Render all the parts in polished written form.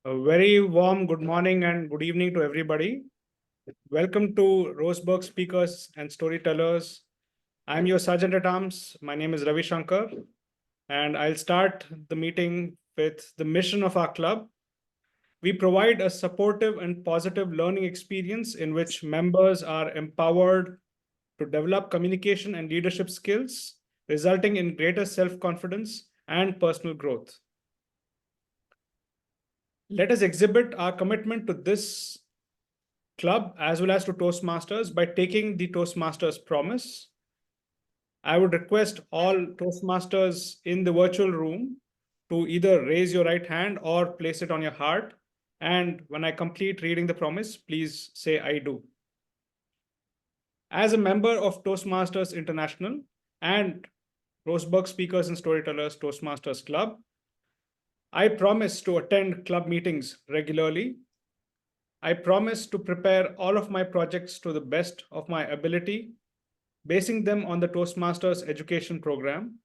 A very warm good morning and good evening to everybody. Welcome to Roseburg Speakers and Storytellers. I'm your Sergeant at Arms. My name is Ravi Shankar, and I'll start the meeting with the mission of our club. We provide a supportive and positive learning experience in which members are empowered to develop communication and leadership skills, resulting in greater self-confidence and personal growth. Let us exhibit our commitment to this club as well as to Toastmasters by taking the Toastmasters promise. I would request all Toastmasters in the virtual room to either raise your right hand or place it on your heart. And when I complete reading the promise, please say I do. As a member of Toastmasters International and Roseburg Speakers and Storytellers Toastmasters Club, I promise to attend club meetings regularly. I promise to prepare all of my projects to the best of my ability, basing them on the Toastmasters education program.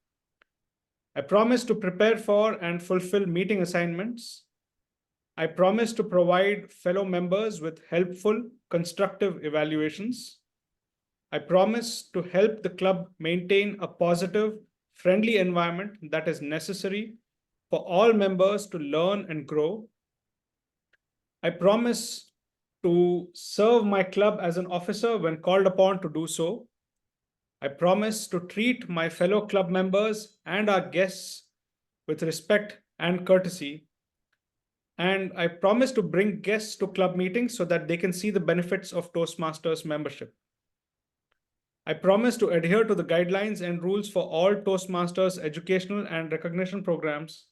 I promise to prepare for and fulfill meeting assignments. I promise to provide fellow members with helpful, constructive evaluations. I promise to help the club maintain a positive, friendly environment that is necessary for all members to learn and grow. I promise to serve my club as an officer when called upon to do so. I promise to treat my fellow club members and our guests with respect and courtesy. And I promise to bring guests to club meetings so that they can see the benefits of Toastmasters membership. I promise to adhere to the guidelines and rules for all Toastmasters educational and recognition programs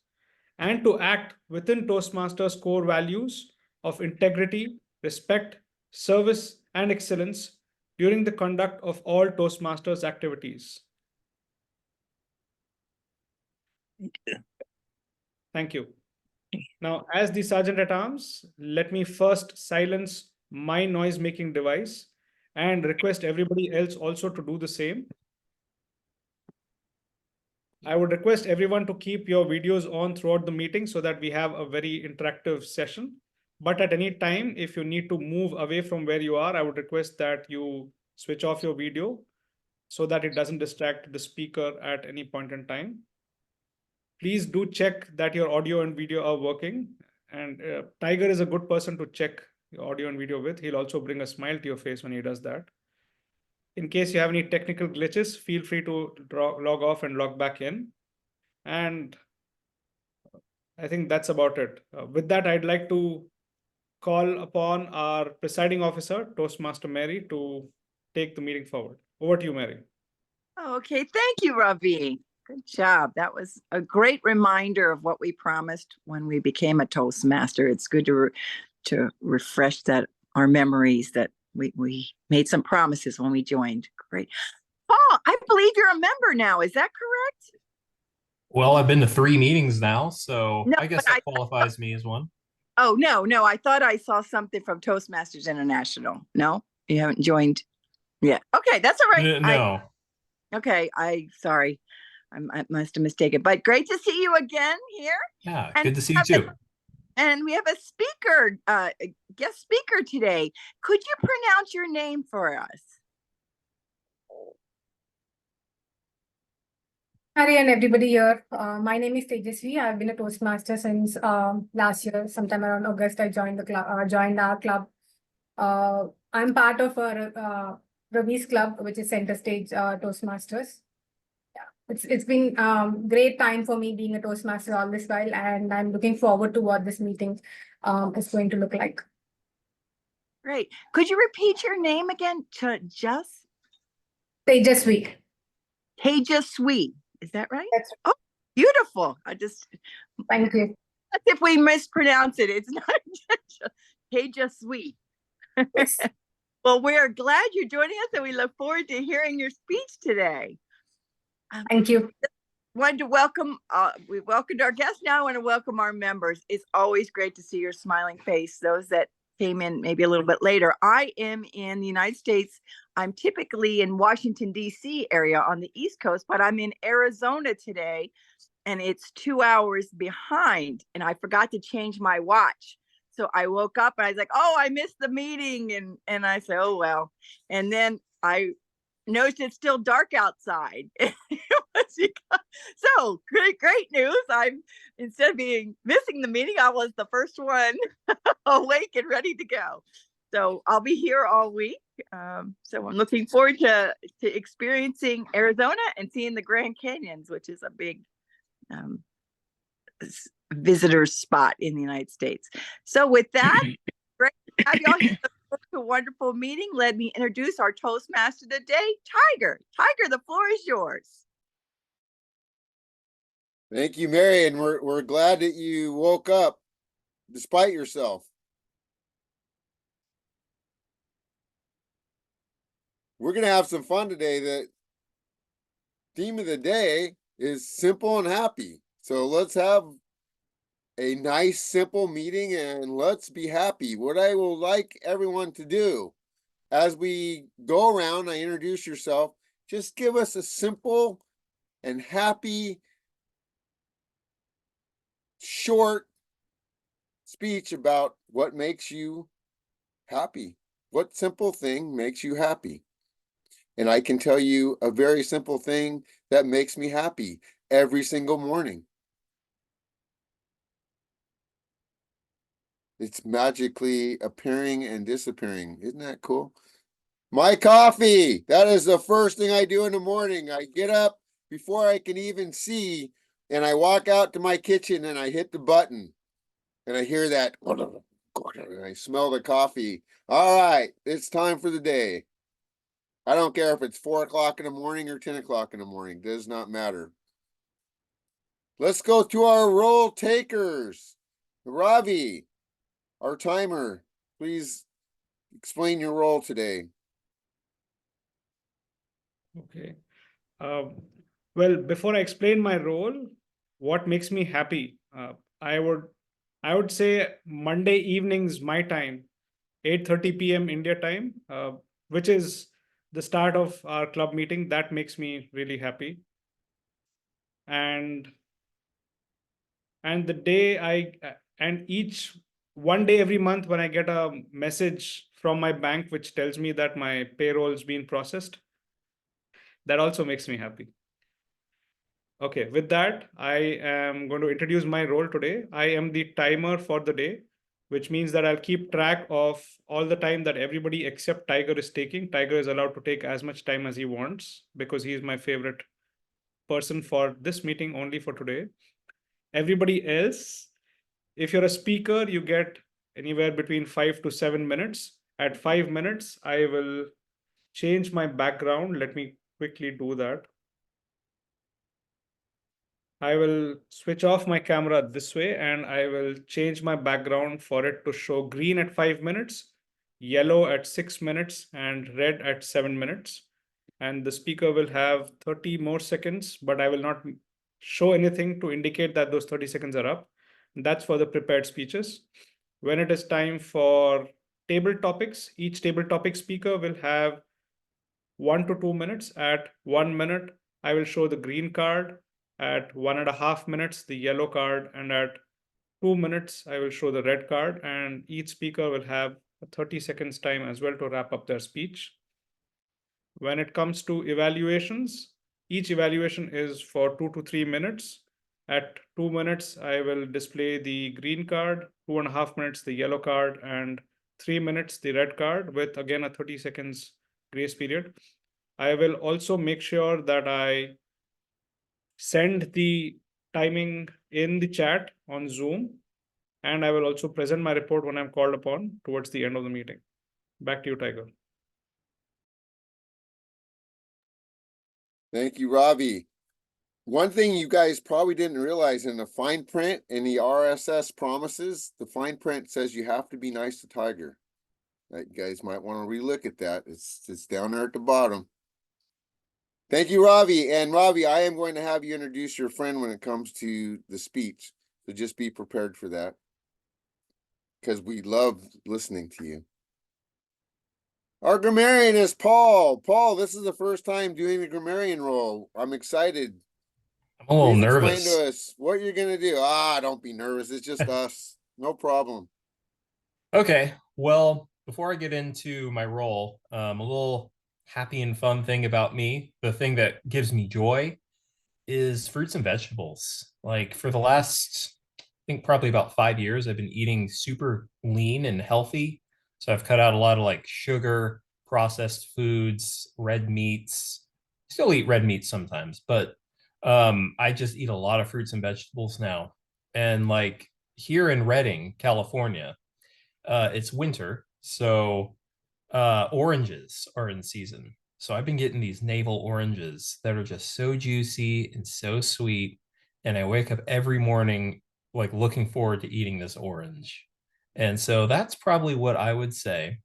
and to act within Toastmasters core values of integrity, respect, service, and excellence during the conduct of all Toastmasters activities. Thank you. Now, as the Sergeant at Arms, let me first silence my noise-making device and request everybody else also to do the same. I would request everyone to keep your videos on throughout the meeting so that we have a very interactive session. But at any time, if you need to move away from where you are, I would request that you switch off your video so that it doesn't distract the speaker at any point in time. Please do check that your audio and video are working. And Tiger is a good person to check your audio and video with. He'll also bring a smile to your face when he does that. In case you have any technical glitches, feel free to log off and log back in. And I think that's about it. With that, I'd like to call upon our presiding officer, Toastmaster Mary, to take the meeting forward. Over to you, Mary. Okay, thank you, Ravi. Good job. That was a great reminder of what we promised when we became a Toastmaster. It's good to refresh our memories that we made some promises when we joined. Great. Paul, I believe you're a member now. Is that correct? Well, I've been to 3 meetings now, so No, I guess that qualifies me as one. Oh, no. I thought I saw something from Toastmasters International. No, you haven't joined yet. Okay, that's all right. No. Sorry. I must have mistaken, but great to see you again here. Yeah, good to see you too. And we have a speaker, a guest speaker today. Could you pronounce your name for us? Hi, and everybody here. My name is Tejasvi. I've been a Toastmaster since last year, sometime around August. I joined our club. I'm part of Ravi's club, which is Center Stage Toastmasters. Yeah, it's been great time for me being a Toastmaster all this while, and I'm looking forward to what this meeting is going to look like. Great. Could you repeat your name again? Tejasvi. Tejasvi. Is that right? That's right. Oh, beautiful. Thank you. If we mispronounce it, it's not Tejasvi. Yes. Well, we're glad you're joining us, and we look forward to hearing your speech today. Thank you. Wanted to welcome, we welcomed our guests now. I want to welcome our members. It's always great to see your smiling face. Those that came in maybe a little bit later. I am in the United States. I'm typically in Washington, D.C. area on the East Coast, but I'm in Arizona today, and it's 2 hours behind, and I forgot to change my watch. So I woke up and I was like, oh, I missed the meeting. And I said, oh, well. And then I noticed it's still dark outside. So great news. I'm, instead of missing the meeting, I was the first one awake and ready to go. So I'll be here all week. So I'm looking forward to experiencing Arizona and seeing the Grand Canyons, which is a big visitor spot in the United States. So with that, great to have y'all here. A wonderful meeting. Let me introduce our Toastmaster today, Tiger. Tiger, the floor is yours. Thank you, Mary, and we're glad that you woke up despite yourself. We're gonna have some fun today. The theme of the day is simple and happy. So let's have a nice, simple meeting and let's be happy. What I will like everyone to do as we go around, I introduce yourself, just give us a simple and happy, short speech about what makes you happy. What simple thing makes you happy? And I can tell you a very simple thing that makes me happy every single morning. It's magically appearing and disappearing. Isn't that cool? My coffee. That is the first thing I do in the morning. I get up before I can even see, and I walk out to my kitchen and I hit the button and I hear that, and I smell the coffee. All right, it's time for the day. I don't care if it's 4 o'clock in the morning or 10 o'clock in the morning. Does not matter. Let's go to our roll takers. Ravi, our timer, please explain your role today. Okay. Well, before I explain my role, what makes me happy? I would say Monday evenings, my time, 8:30 p.m. India time, which is the start of our club meeting. That makes me really happy. And the day each one day every month when I get a message from my bank which tells me that my payroll's been processed, that also makes me happy. Okay, with that, I am going to introduce my role today. I am the timer for the day, which means that I'll keep track of all the time that everybody except Tiger is taking. Tiger is allowed to take as much time as he wants because he's my favorite person for this meeting, only for today. Everybody else, if you're a speaker, you get anywhere between 5 to 7 minutes. At 5 minutes, I will change my background. Let me quickly do that. I will switch off my camera this way and I will change my background for it to show green at 5 minutes, yellow at 6 minutes, and red at 7 minutes. And the speaker will have 30 more seconds, but I will not show anything to indicate that those 30 seconds are up. That's for the prepared speeches. When it is time for table topics, each table topic speaker will have 1 to 2 minutes. At 1 minute, I will show the green card. At 1.5 minutes, the yellow card. And at 2 minutes, I will show the red card. And each speaker will have 30 seconds time as well to wrap up their speech. When it comes to evaluations, each evaluation is for 2 to 3 minutes. At 2 minutes, I will display the green card, 2.5 minutes, the yellow card, and 3 minutes, the red card, with again a 30 seconds grace period. I will also make sure that I send the timing in the chat on Zoom, and I will also present my report when I'm called upon towards the end of the meeting. Back to you, Tiger. Thank you, Ravi. One thing you guys probably didn't realize in the fine print in the RSS promises, the fine print says you have to be nice to Tiger. You guys might want to relook at that. It's down there at the bottom. Thank you, Ravi. And Ravi, I am going to have you introduce your friend when it comes to the speech. So just be prepared for that, because we love listening to you. Our grammarian is Paul. Paul, this is the first time doing the grammarian role. I'm excited. I'm a little Please nervous. explain to us what you're going to do. Don't be nervous. It's just us. No problem. Okay, well, before I get into my role, a little happy and fun thing about me, the thing that gives me joy is fruits and vegetables. Like for the last, I think probably about 5 years, I've been eating super lean and healthy. So I've cut out a lot of like sugar, processed foods, red meats. Still eat red meat sometimes, but I just eat a lot of fruits and vegetables now. And like here in Redding, California, it's winter, so oranges are in season. So I've been getting these navel oranges that are just so juicy and so sweet. And I wake up every morning like looking forward to eating this orange. And so that's probably what I would say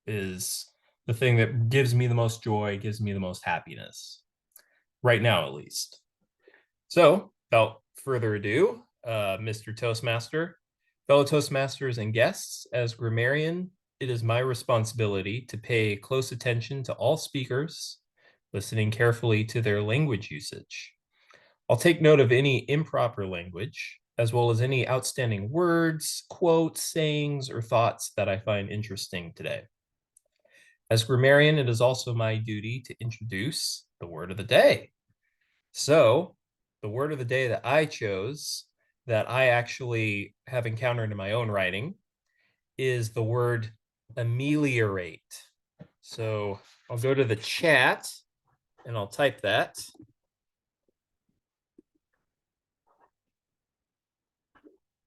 is the thing that gives me the most joy, gives me the most happiness, right now at least. So without further ado, Mr. Toastmaster, fellow Toastmasters and guests, as grammarian, it is my responsibility to pay close attention to all speakers, listening carefully to their language usage. I'll take note of any improper language, as well as any outstanding words, quotes, sayings, or thoughts that I find interesting today. As grammarian, it is also my duty to introduce the word of the day. So, the word of the day that I chose, that I actually have encountered in my own writing, is the word ameliorate. So, I'll go to the chat and I'll type that.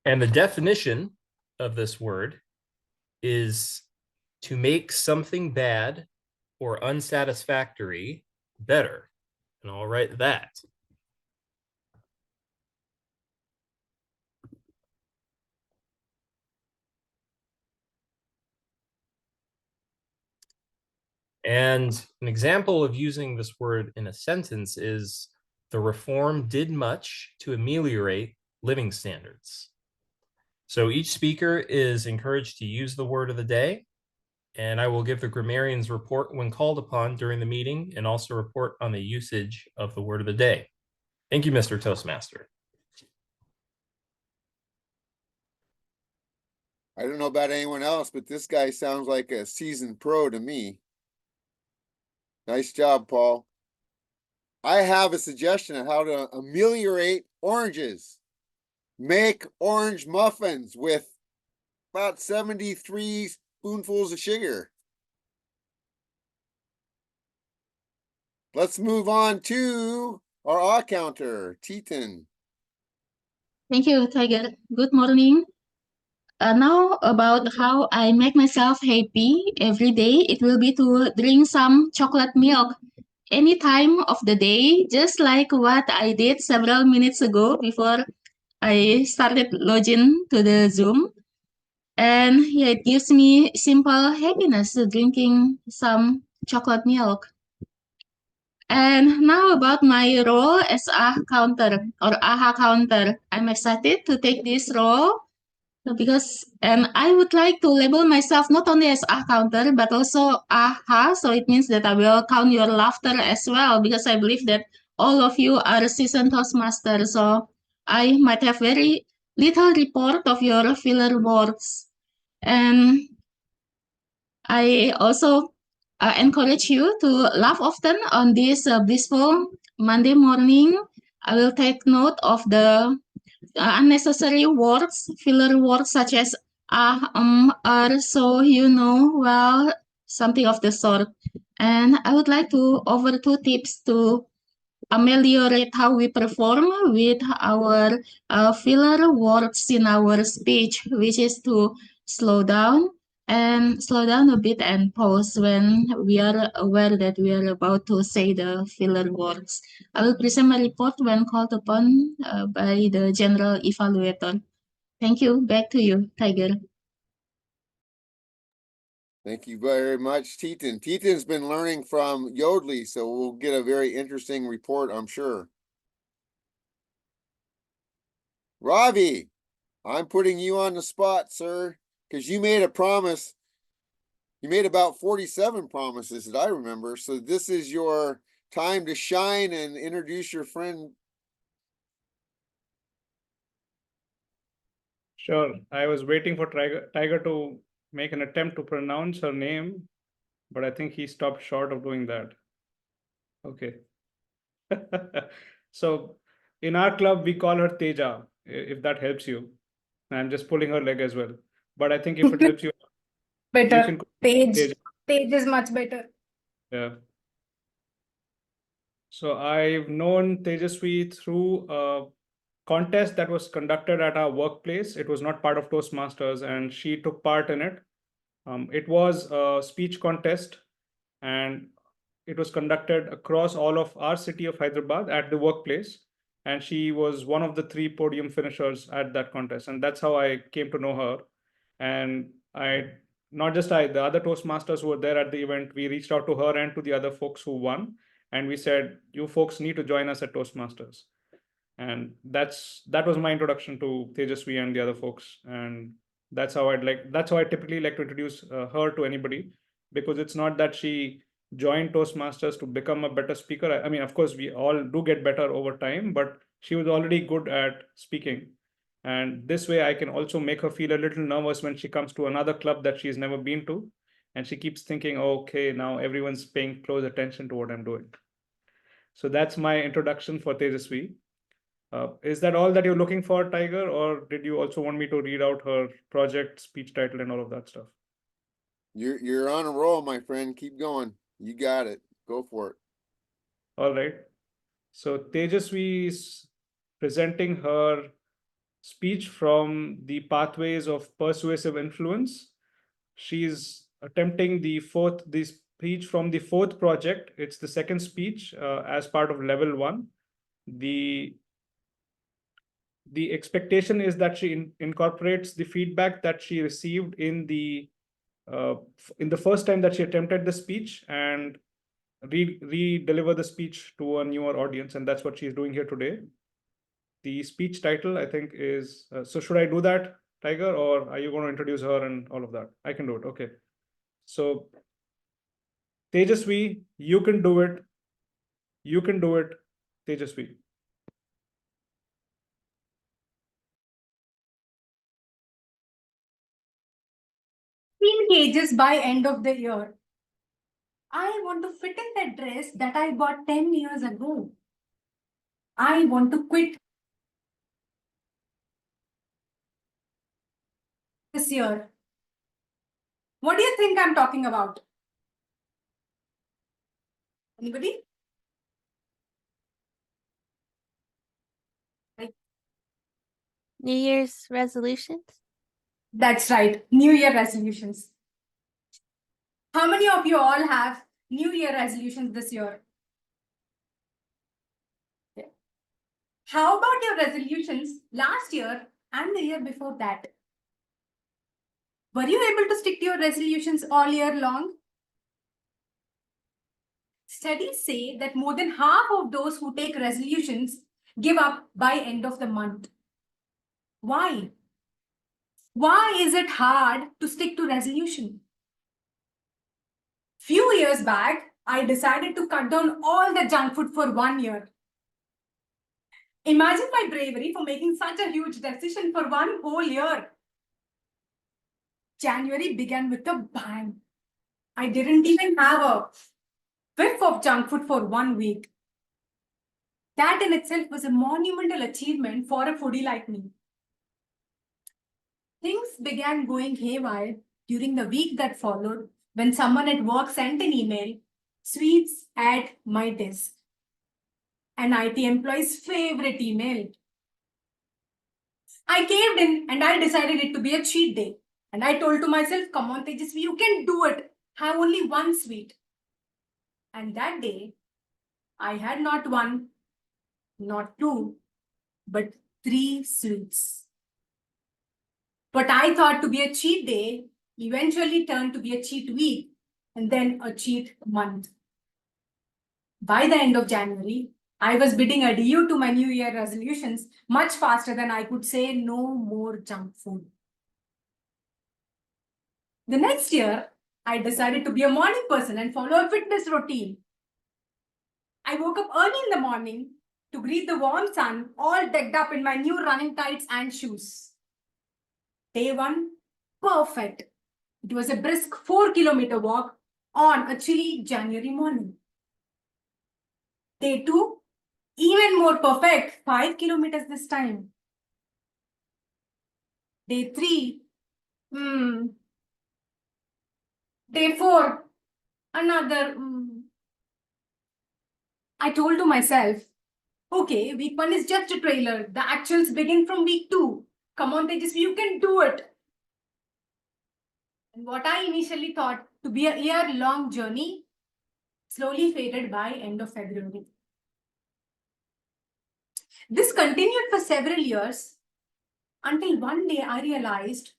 And the definition of this word is to make something bad or unsatisfactory better. And I'll write that. And an example of using this word in a sentence is the reform did much to ameliorate living standards. So each speaker is encouraged to use the word of the day, and I will give the grammarian's report when called upon during the meeting and also report on the usage of the word of the day. Thank you, Mr. Toastmaster. I don't know about anyone else, but this guy sounds like a seasoned pro to me. Nice job, Paul. I have a suggestion of how to ameliorate oranges. Make orange muffins with about 73 spoonfuls of sugar. Let's move on to our R counter, Teton. Thank you, Tiger. Good morning. Now about how I make myself happy every day, it will be to drink some chocolate milk any time of the day, just like what I did several minutes ago before I started logging to the Zoom. And yeah, it gives me simple happiness drinking some chocolate milk. And now about my role as a counter or AHA counter. I'm excited to take this role because I would like to label myself not only as a counter but also AHA. So it means that I will count your laughter as well because I believe that all of you are seasoned Toastmasters. So I might have very little report of your filler words. And I also encourage you to laugh often on this blissful Monday morning. I will take note of the unnecessary words, filler words such as so, well, something of the sort. And I would like to offer 2 tips to ameliorate how we perform with our filler words in our speech, which is to slow down a bit and pause when we are aware that we are about to say the filler words. I will present my report when called upon by the general evaluator. Thank you. Back to you, Tiger. Thank you very much, Teton. Teton's been learning from Yodlee, so we'll get a very interesting report, I'm sure. Ravi, I'm putting you on the spot, sir, because you made a promise. You made about 47 promises that I remember. So this is your time to shine and introduce your friend. Sure. I was waiting for Tiger to make an attempt to pronounce her name, but I think he stopped short of doing that. Okay. So in our club, we call her Teja, if that helps you. I'm just pulling her leg as well. But I think if it helps you, you Better. can Page. Teja. Page is much better. Yeah. So I've known Tejaswi through a contest that was conducted at our workplace. It was not part of Toastmasters, and she took part in it. It was a speech contest, and it was conducted across all of our city of Hyderabad at the workplace. And she was one of the 3 podium finishers at that contest. And that's how I came to know her. And not just I, the other Toastmasters who were there at the event, we reached out to her and to the other folks who won. And we said, you folks need to join us at Toastmasters. And that was my introduction to Tejaswi and the other folks. And that's how I typically like to introduce her to anybody, because it's not that she joined Toastmasters to become a better speaker. I mean, of course, we all do get better over time, but she was already good at speaking. And this way I can also make her feel a little nervous when she comes to another club that she's never been to. And she keeps thinking, okay, now everyone's paying close attention to what I'm doing. So that's my introduction for Tejaswi. Is that all that you're looking for, Tiger, or did you also want me to read out her project, speech title, and all of that stuff? You're on a roll, my friend. Keep going. You got it. Go for it. All right. So Tejaswi is presenting her speech from the Pathways of Persuasive Influence. She's attempting the speech from the 4th project. It's the 2nd speech as part of level 1. The expectation is that she incorporates the feedback that she received in the first time that she attempted the speech, and re-deliver the speech to a newer audience. And that's what she's doing here today. The speech title, I think, is, so should I do that, Tiger, or are you going to introduce her and all of that? I can do it. Okay. So Tejaswi, you can do it. You can do it, Tejaswi. 15 kgs by end of the year. I want to fit in that dress that I bought 10 years ago. I want to quit this year. What do you think I'm talking about? Anybody? New Year's resolutions? That's right, New Year resolutions. How many of you all have New Year resolutions this year? Yeah. How about your resolutions last year and the year before that? Were you able to stick to your resolutions all year long? Studies say that more than half of those who take resolutions give up by end of the month. Why? Why is it hard to stick to resolution? Few years back, I decided to cut down all the junk food for 1 year. Imagine my bravery for making such a huge decision for 1 whole year. January began with a bang. I didn't even have a whiff of junk food for 1 week. That in itself was a monumental achievement for a foodie like me. Things began going haywire during the week that followed when someone at work sent an email, "Sweets at my desk." An IT employee's favorite email. I caved in and I decided it to be a cheat day. And I told to myself, come on, Tejasvi, you can do it. Have only 1 sweet. And that day, I had not 1, not 2, but 3 sweets. What I thought to be a cheat day eventually turned to be a cheat week and then a cheat month. By the end of January, I was bidding adieu to my New Year resolutions much faster than I could say no more junk food. The next year, I decided to be a morning person and follow a fitness routine. I woke up early in the morning to greet the warm sun, all decked up in my new running tights and shoes. Day 1, perfect. It was a brisk 4-kilometer walk on a chilly January morning. Day 2, even more perfect, 5 kilometers this time. Day 3, Day 4, another. I told to myself, okay, week 1 is just a trailer. The actuals begin from week 2. Come on, Tejasvi, you can do it. And what I initially thought to be a year-long journey slowly faded by end of February. This continued for several years until one day I realized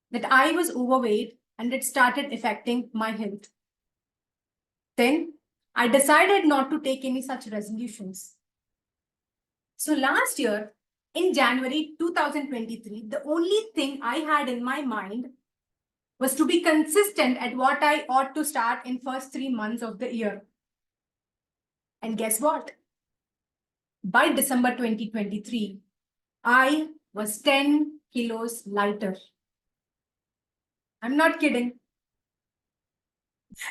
that I was overweight and it started affecting my health. Then I decided not to take any such resolutions. So last year, in January 2023, the only thing I had in my mind was to be consistent at what I ought to start in first 3 months of the year. And guess what? By December 2023, I was 10 kilos lighter. I'm not kidding.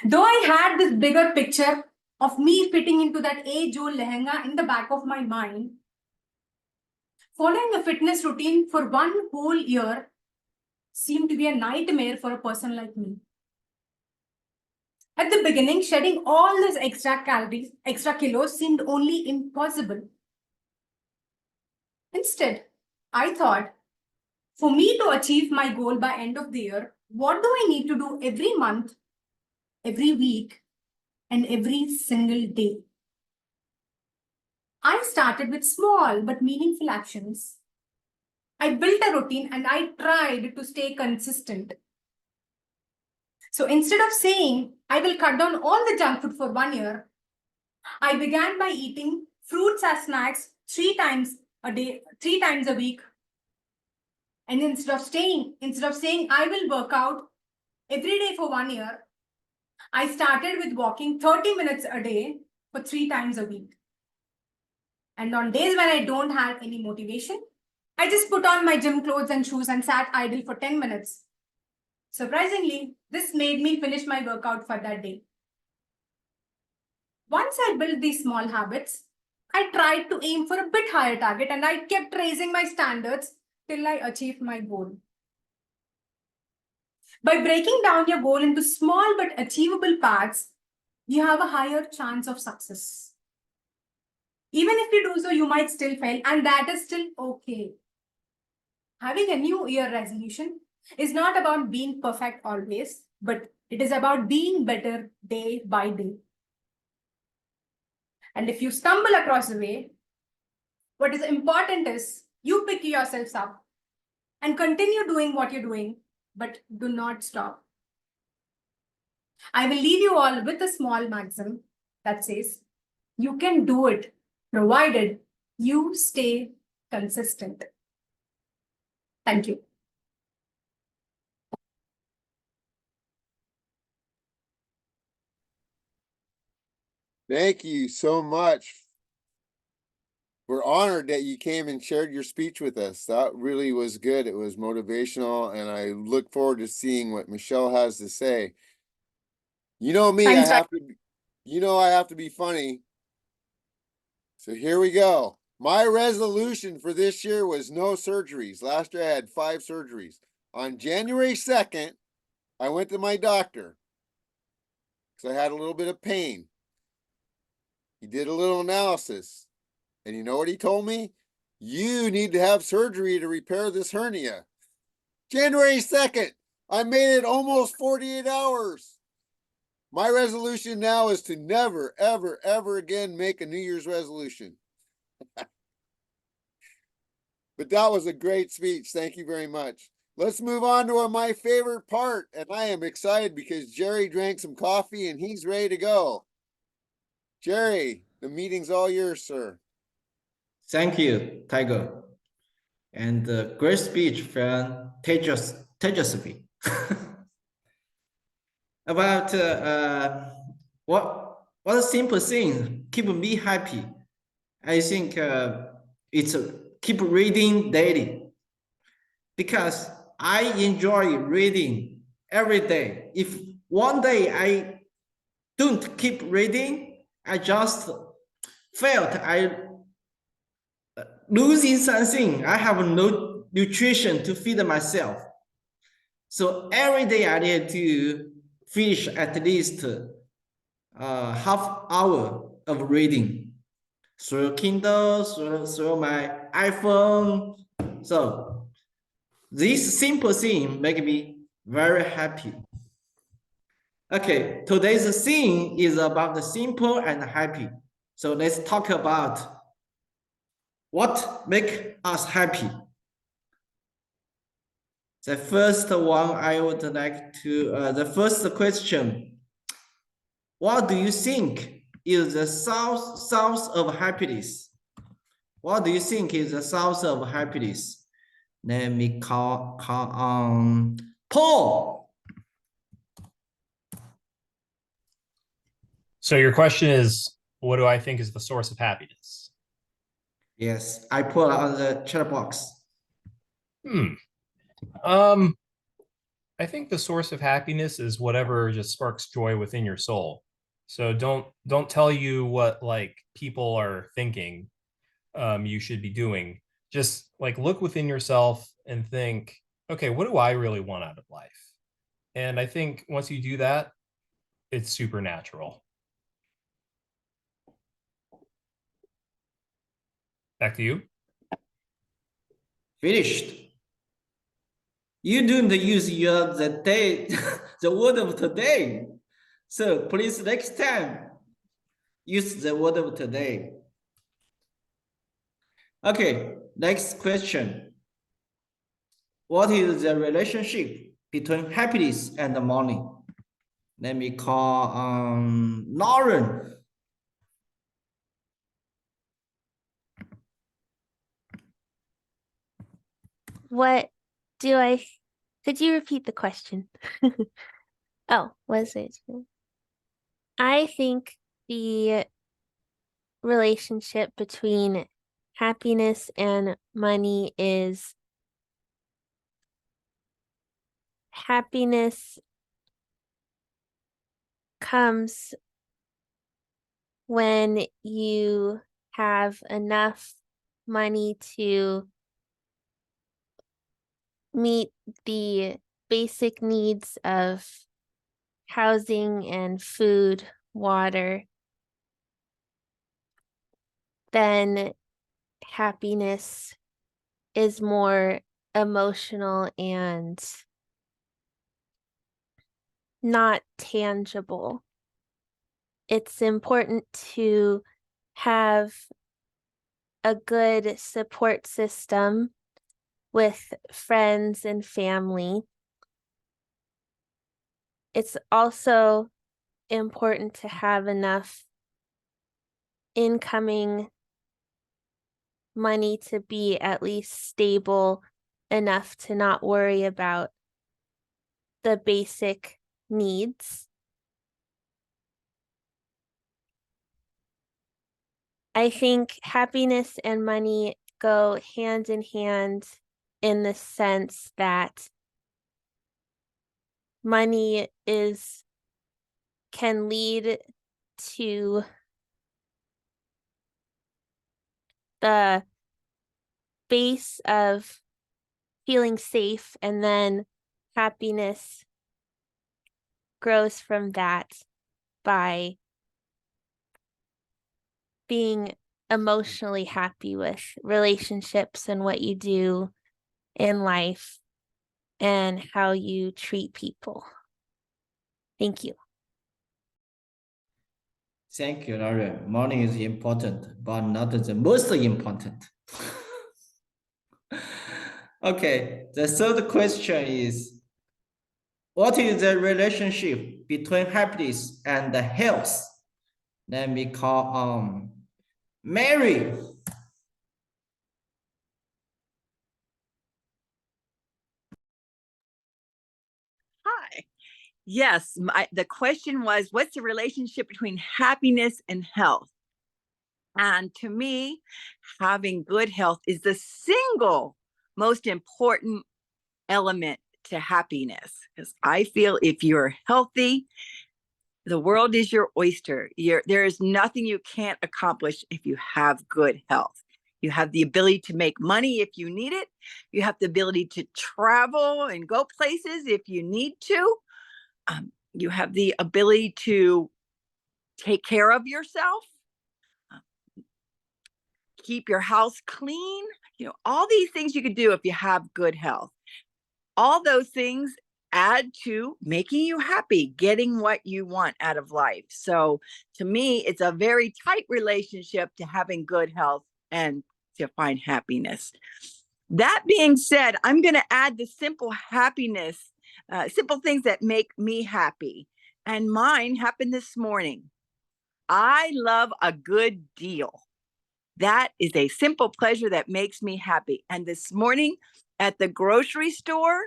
Though I had this bigger picture of me fitting into that age-old lehenga in the back of my mind, following a fitness routine for 1 whole year seemed to be a nightmare for a person like me. At the beginning, shedding all these extra calories, extra kilos seemed only impossible. Instead, I thought, for me to achieve my goal by end of the year, what do I need to do every month, every week, and every single day? I started with small but meaningful actions. I built a routine and I tried to stay consistent. So instead of saying, I will cut down all the junk food for 1 year, I began by eating fruits as snacks 3 times a day, 3 times a week. And instead of saying I will work out every day for 1 year, I started with walking 30 minutes a day for 3 times a week. And on days when I don't have any motivation, I just put on my gym clothes and shoes and sat idle for 10 minutes. Surprisingly, this made me finish my workout for that day. Once I built these small habits, I tried to aim for a bit higher target and I kept raising my standards till I achieved my goal. By breaking down your goal into small but achievable parts, you have a higher chance of success. Even if you do so, you might still fail, and that is still okay. Having a new year resolution is not about being perfect always, but it is about being better day by day. And if you stumble across the way, what is important is you pick yourselves up and continue doing what you're doing, but do not stop. I will leave you all with a small maxim that says, you can do it, provided you stay consistent. Thank you. Thank you so much. We're honored that you came and shared your speech with us. That really was good. It was motivational, and I look forward to seeing what Michelle has to say. You know me, Thanks, I have to be funny. So here we go. My resolution for this year was no surgeries. Last year I had 5 surgeries. On January 2nd, I went to my doctor because I had a little bit of pain. He did a little analysis. And you know what he told me? You need to have surgery to repair this hernia. January 2nd, I made it almost 48 hours. My resolution now is to never, ever, ever again make a New Year's resolution. But that was a great speech. Thank you very much. Let's move on to my favorite part. And I am excited because Jerry drank some coffee and he's ready to go. Jerry, the meeting's all yours, sir. Thank you, Tiger. And great speech from Tejasvi. About what a simple thing keep me happy. I think it's keep reading daily, because I enjoy reading every day. If one day I don't keep reading, I just felt I losing something. I have no nutrition to feed myself. So every day I need to finish at least half hour of reading through Kindle, through my iPhone. So this simple thing make me very happy. Okay, today's theme is about the simple and happy. So let's talk about what make us happy. The first one I would like to, the first question, what do you think is the source of happiness? What do you think is the source of happiness? Let me call on Paul. So your question is, what do I think is the source of happiness? Yes, I put on the chat box. I think the source of happiness is whatever just sparks joy within your soul. So don't tell you what like people are thinking you should be doing. Just like look within yourself and think, okay, what do I really want out of life? And I think once you do that, it's supernatural. Back to you. Finished. You don't use the day, the word of today. So please next time, use the word of today. Okay, next question. What is the relationship between happiness and money? Let me call Lauren. Could you repeat the question? Oh, was it? I think the relationship between happiness and money is happiness comes when you have enough money to meet the basic needs of housing and food, water, then happiness is more emotional and not tangible. It's important to have a good support system with friends and family. It's also important to have enough incoming money to be at least stable enough to not worry about the basic needs. I think happiness and money go hand in hand in the sense that money can lead to the base of feeling safe, and then happiness grows from that by being emotionally happy with relationships and what you do in life and how you treat people. Thank you. Thank you, Lauren. Money is important, but not the most important. Okay, the third question is, what is the relationship between happiness and health? Let me call Mary. Hi. Yes, the question was, what's the relationship between happiness and health? And to me, having good health is the single most important element to happiness, because I feel if you're healthy, the world is your oyster. There is nothing you can't accomplish if you have good health. You have the ability to make money if you need it. You have the ability to travel and go places if you need to. You have the ability to take care of yourself, keep your house clean. All these things you could do if you have good health. All those things add to making you happy, getting what you want out of life. So to me, it's a very tight relationship to having good health and to find happiness. That being said, I'm going to add the simple happiness, simple things that make me happy. And mine happened this morning. I love a good deal. That is a simple pleasure that makes me happy. And this morning at the grocery store,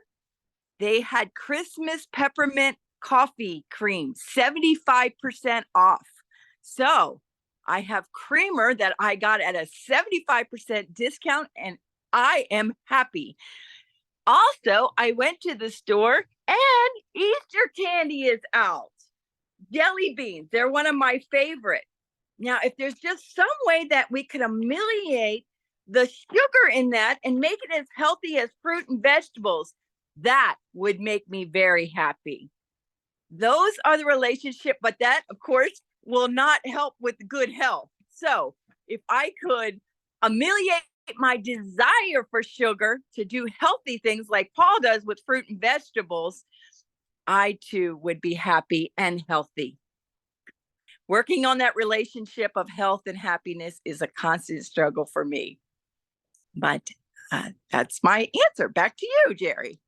they had Christmas peppermint coffee cream, 75% off. So I have creamer that I got at a 75% discount, and I am happy. Also, I went to the store and Easter candy is out. Jelly beans, they're one of my favorite. Now, if there's just some way that we could ameliorate the sugar in that and make it as healthy as fruit and vegetables, that would make me very happy. Those are the relationship, but that, of course, will not help with good health. So if I could ameliorate my desire for sugar to do healthy things like Paul does with fruit and vegetables, I too would be happy and healthy. Working on that relationship of health and happiness is a constant struggle for me. But that's my answer. Back to you, Jerry.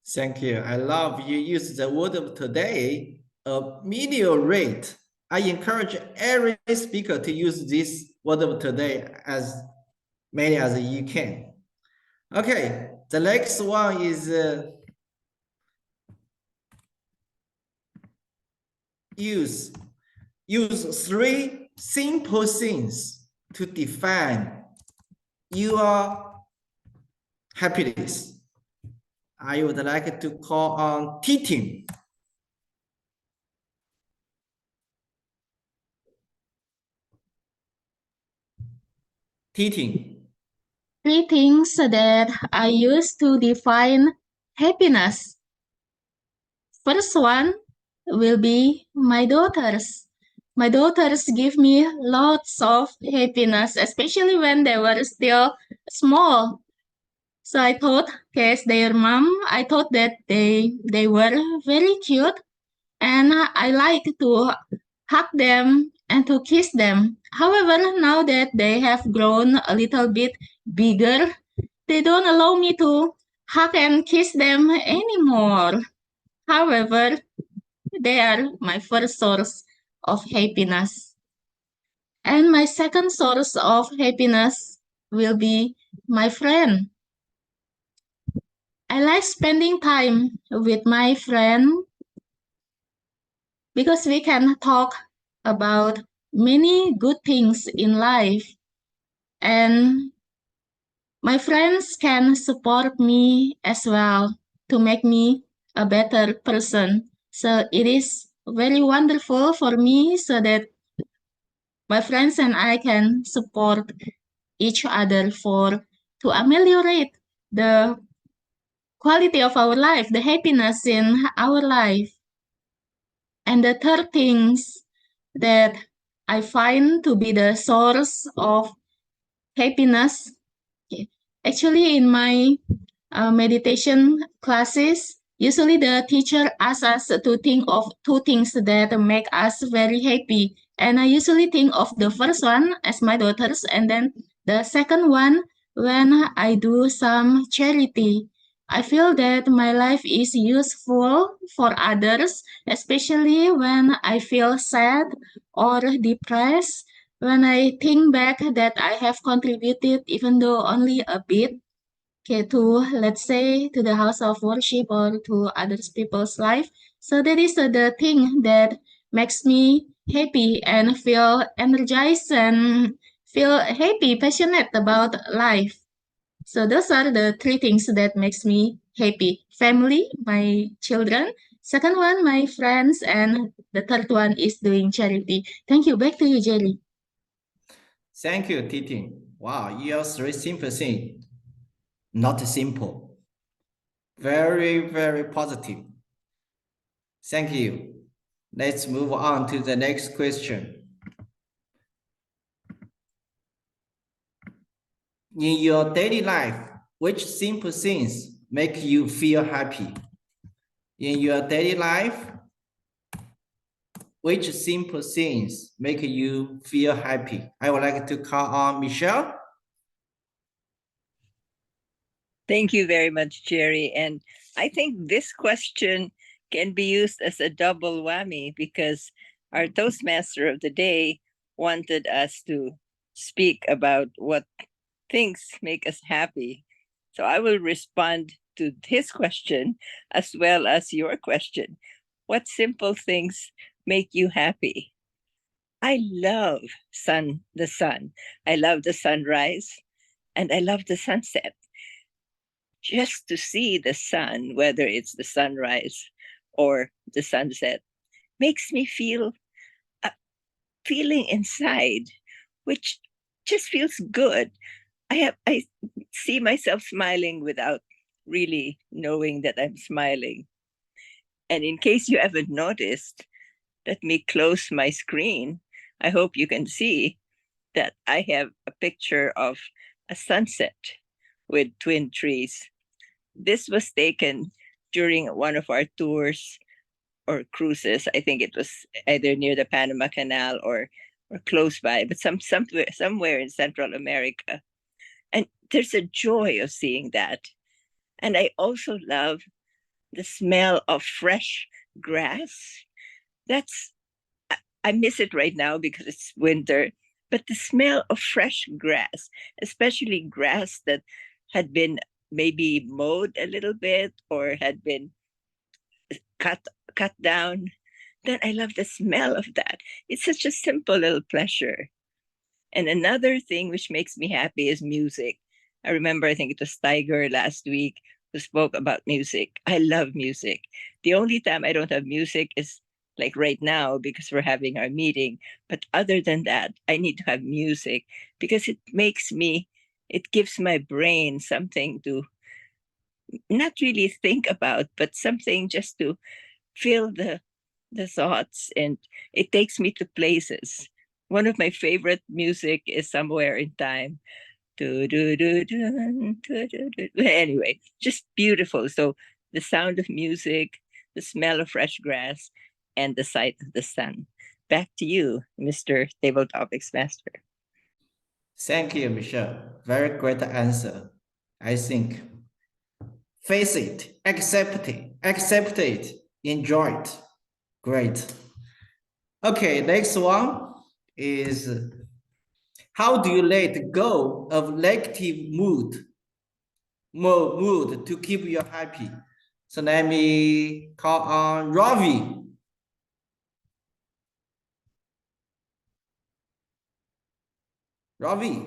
Thank you. I love you use the word of today, ameliorate. I encourage every speaker to use this word of today as many as you can. Okay, the next one is use 3 simple things to define your happiness. I would like to call on T-Team. T-Team. 3 things that I use to define happiness. First one will be my daughters. My daughters give me lots of happiness, especially when they were still small. So I thought, as their mom, I thought that they were very cute, and I like to hug them and to kiss them. However, now that they have grown a little bit bigger, they don't allow me to hug and kiss them anymore. However, they are my first source of happiness. And my second source of happiness will be my friend. I like spending time with my friend because we can talk about many good things in life. And my friends can support me as well to make me a better person. So it is very wonderful for me so that my friends and I can support each other to ameliorate the quality of our life, the happiness in our life. And the third things that I find to be the source of happiness, actually in my meditation classes, usually the teacher asks us to think of 2 things that make us very happy. And I usually think of the first one as my daughters, and then the second one when I do some charity. I feel that my life is useful for others, especially when I feel sad or depressed. When I think back that I have contributed, even though only a bit, to, let's say, to the house of worship or to other people's life. So that is the thing that makes me happy and feel energized and feel happy, passionate about life. So those are the three things that makes me happy. Family, my children. Second one, my friends. And the third one is doing charity. Thank you. Back to you, Jerry. Thank you, Titin. Wow, you are three simple things. Not simple. Very, very positive. Thank you. Let's move on to the next question. In your daily life, which simple things make you feel happy? In your daily life, which simple things make you feel happy? I would like to call on Michelle. Thank you very much, Jerry. And I think this question can be used as a double whammy because our Toastmaster of the day wanted us to speak about what things make us happy. So I will respond to his question as well as your question. What simple things make you happy? I love the sun. I love the sunrise and I love the sunset. Just to see the sun, whether it's the sunrise or the sunset, makes me feel a feeling inside, which just feels good. I see myself smiling without really knowing that I'm smiling. And in case you haven't noticed, let me close my screen. I hope you can see that I have a picture of a sunset with twin trees. This was taken during one of our tours or cruises. I think it was either near the Panama Canal or close by, but somewhere in Central America. And there's a joy of seeing that. And I also love the smell of fresh grass. I miss it right now because it's winter, but the smell of fresh grass, especially grass that had been maybe mowed a little bit or had been cut down, then I love the smell of that. It's such a simple little pleasure. And another thing which makes me happy is music. I remember, I think it was Tiger last week who spoke about music. I love music. The only time I don't have music is like right now because we're having our meeting. But other than that, I need to have music because it gives my brain something to not really think about, but something just to feel the thoughts, and it takes me to places. One of my favorite music is Somewhere in Time. Anyway, just beautiful. So the sound of music, the smell of fresh grass, and the sight of the sun. Back to you, Mr. Table Topics Master. Thank you, Michelle. Very great answer. I think face it, accept it, enjoy it. Great. Okay, next one is how do you let go of negative mood to keep you happy? So let me call on Ravi. Ravi.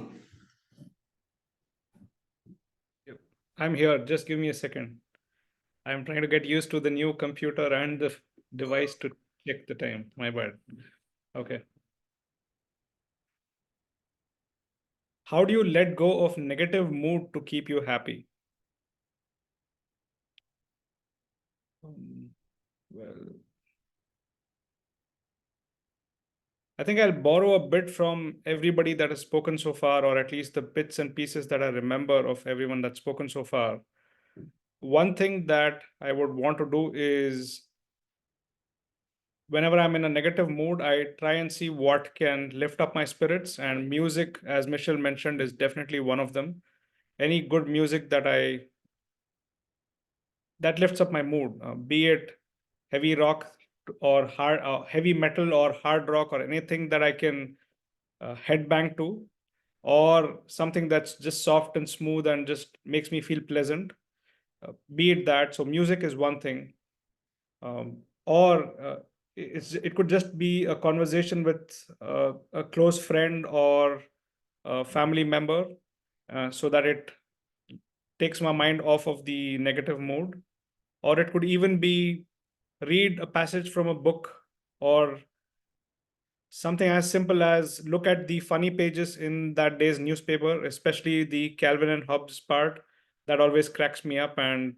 I'm here. Just give me a second. I'm trying to get used to the new computer and the device to check the time. My bad. Okay. How do you let go of negative mood to keep you happy? Well, I think I'll borrow a bit from everybody that has spoken so far, or at least the bits and pieces that I remember of everyone that's spoken so far. One thing that I would want to do is whenever I'm in a negative mood, I try and see what can lift up my spirits, and music, as Michelle mentioned, is definitely one of them. Any good music that lifts up my mood, be it heavy rock or heavy metal or hard rock or anything that I can headbang to, or something that's just soft and smooth and just makes me feel pleasant. Be it that. So music is one thing. Or it could just be a conversation with a close friend or a family member, so that it takes my mind off of the negative mood. Or it could even be read a passage from a book, or something as simple as look at the funny pages in that day's newspaper, especially the Calvin and Hobbes part. That always cracks me up and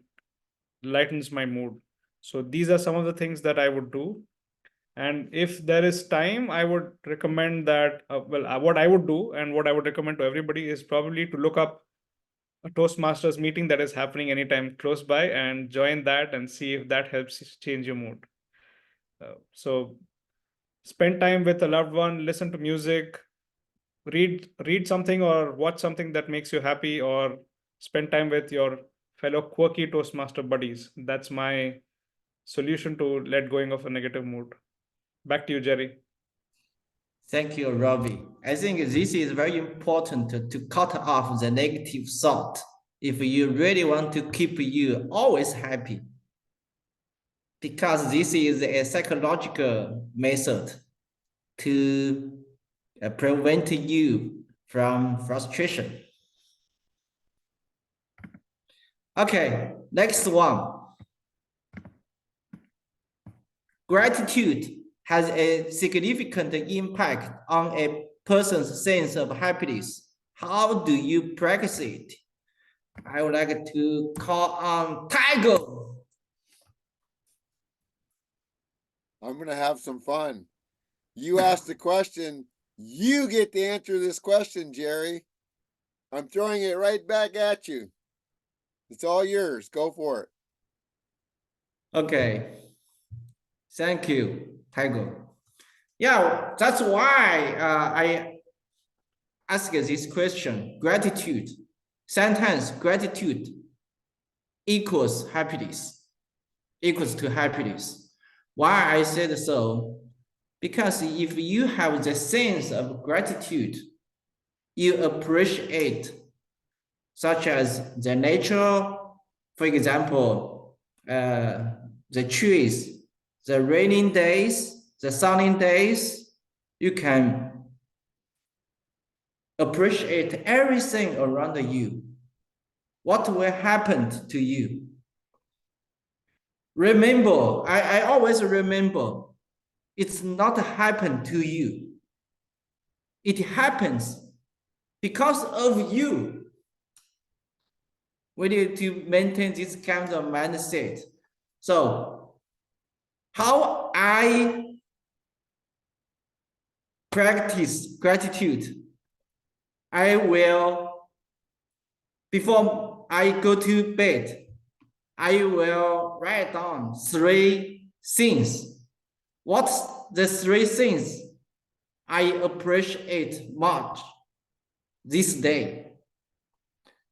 lightens my mood. So these are some of the things that I would do. And if there is time, I would recommend that, what I would do and what I would recommend to everybody is probably to look up a Toastmasters meeting that is happening anytime close by and join that and see if that helps change your mood. So spend time with a loved one, listen to music, read something or watch something that makes you happy, or spend time with your fellow quirky Toastmaster buddies. That's my solution to let going of a negative mood. Back to you, Jerry. Thank you, Ravi. I think this is very important to cut off the negative thought if you really want to keep you always happy. Because this is a psychological method to prevent you from frustration. Okay, next one. Gratitude has a significant impact on a person's sense of happiness. How do you practice it? I would like to call on Tiger. I'm going to have some fun. You asked the question. You get to answer this question, Jerry. I'm throwing it right back at you. It's all yours. Go for it. Okay. Thank you, Tiger. Yeah, that's why I ask this question. Gratitude. Sometimes gratitude equals happiness, equals to happiness. Why I said so? Because if you have the sense of gratitude, you appreciate, such as the nature, for example, the trees, the raining days, the sunny days, you can appreciate everything around you. What will happen to you? Remember, I always remember, it's not happen to you. It happens because of you. We need to maintain this kind of mindset. So, how I practice gratitude, I will, before I go to bed, I will write down 3 things. What's the 3 things I appreciate much this day?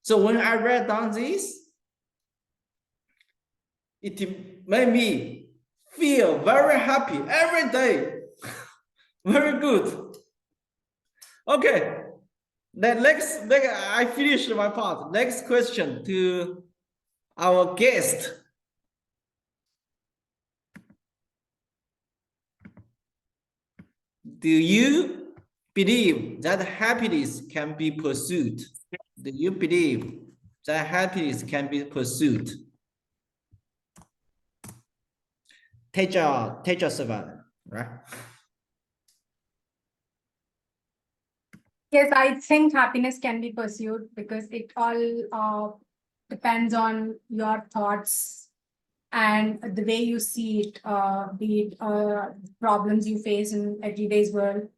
So when I write down this, it made me feel very happy every day. Very good. Okay, then I finished my part. Next question to our guest. Do you believe that happiness can be pursued? Do you believe that happiness can be pursued? Teja Savannah, right? Yes, I think happiness can be pursued because it all depends on your thoughts and the way you see it, be it problems you face in everyday's world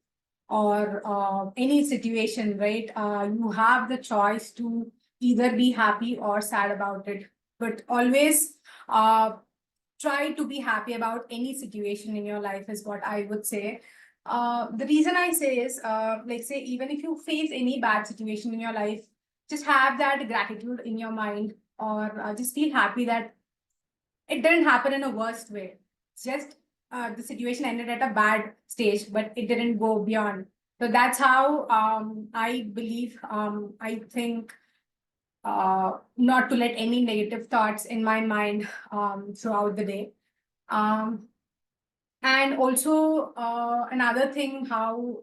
or any situation, right? You have the choice to either be happy or sad about it, but always try to be happy about any situation in your life is what I would say. The reason I say is, like say, even if you face any bad situation in your life, just have that gratitude in your mind, or just feel happy that it didn't happen in a worst way. It's just the situation ended at a bad stage, but it didn't go beyond. So that's how I believe, I think not to let any negative thoughts in my mind throughout the day. And also another thing how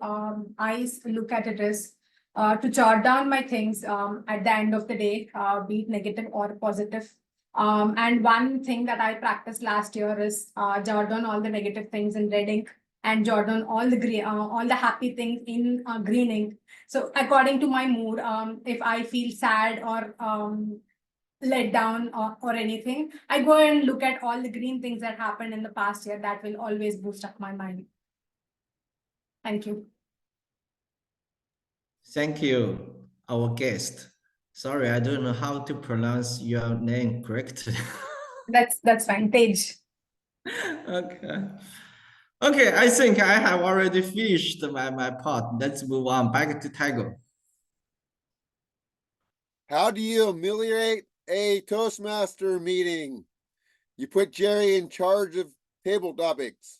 I look at it is to jot down my things at the end of the day, be it negative or positive. And one thing that I practiced last year is jot down all the negative things in red ink and jot down all the happy things in green ink. So according to my mood, if I feel sad or let down or anything, I go and look at all the green things that happened in the past year. That will always boost up my mind. Thank you. Thank you, our guest. Sorry, I don't know how to pronounce your name correctly. That's fine. Page. Okay. Okay, I think I have already finished my part. Let's move on back to Tiger. How do you ameliorate a Toastmaster meeting? You put Jerry in charge of table topics.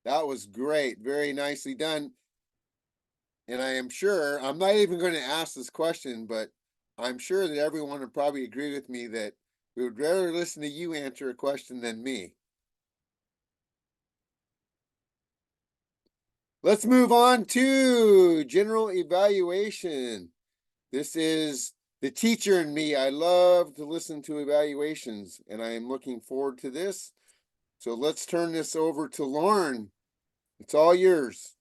That was great. Very nicely done. And I am sure, I'm not even going to ask this question, but I'm sure that everyone would probably agree with me that we would rather listen to you answer a question than me. Let's move on to general evaluation. This is the teacher in me. I love to listen to evaluations, and I am looking forward to this. So let's turn this over to Lauren. It's all yours.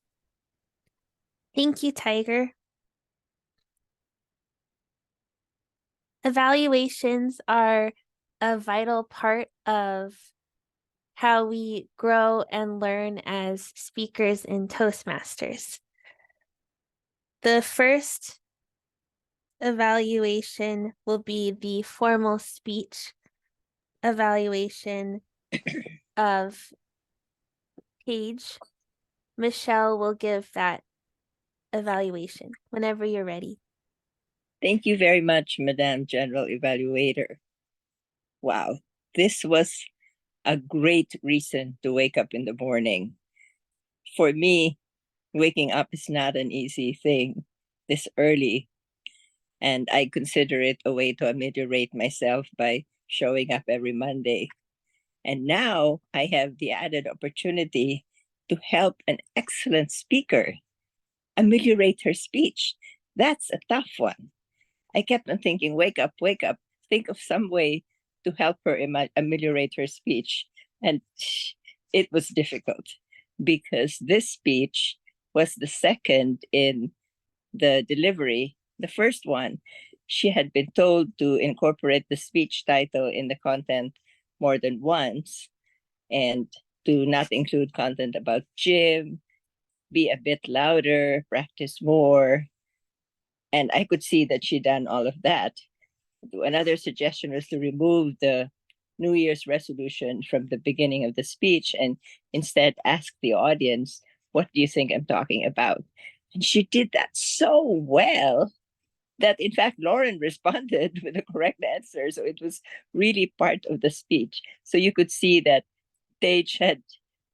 Thank you, Tiger. Evaluations are a vital part of how we grow and learn as speakers in Toastmasters. The first evaluation will be the formal speech evaluation of Paige. Michelle will give that evaluation whenever you're ready. Thank you very much, Madam General Evaluator. Wow, this was a great reason to wake up in the morning. For me, waking up is not an easy thing this early, and I consider it a way to ameliorate myself by showing up every Monday. And now I have the added opportunity to help an excellent speaker ameliorate her speech. That's a tough one. I kept on thinking, wake up, think of some way to help her ameliorate her speech. And it was difficult because this speech was the second in the delivery. The first one, she had been told to incorporate the speech title in the content more than once and to not include content about gym, be a bit louder, practice more. And I could see that she'd done all of that. Another suggestion was to remove the New Year's resolution from the beginning of the speech and instead ask the audience, what do you think I'm talking about? And she did that so well that, in fact, Lauren responded with the correct answer. So it was really part of the speech. So you could see that Paige had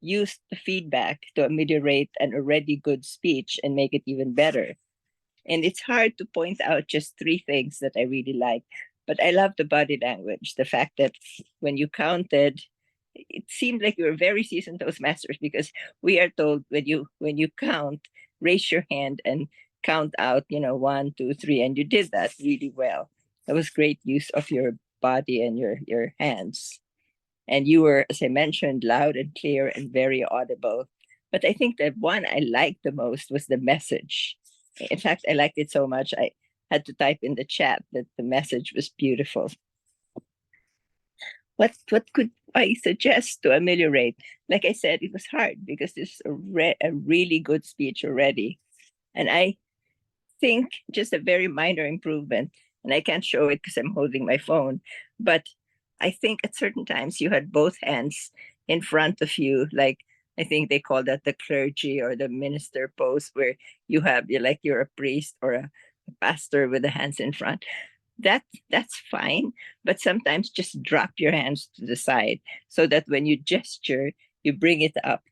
used the feedback to ameliorate an already good speech and make it even better. And it's hard to point out just three things that I really like. But I love the body language, the fact that when you counted, it seemed like you were very seasoned Toastmasters because we are told when you count, raise your hand and count out, 1, 2, 3, and you did that really well. That was great use of your body and your hands. And you were, as I mentioned, loud and clear and very audible. But I think that one I liked the most was the message. In fact, I liked it so much, I had to type in the chat that the message was beautiful. What could I suggest to ameliorate? Like I said, it was hard because this is a really good speech already. And I think just a very minor improvement, and I can't show it because I'm holding my phone, but I think at certain times you had both hands in front of you, like I think they call that the clergy or the minister pose, where you're a priest or a pastor with the hands in front. That's fine, but sometimes just drop your hands to the side so that when you gesture, you bring it up.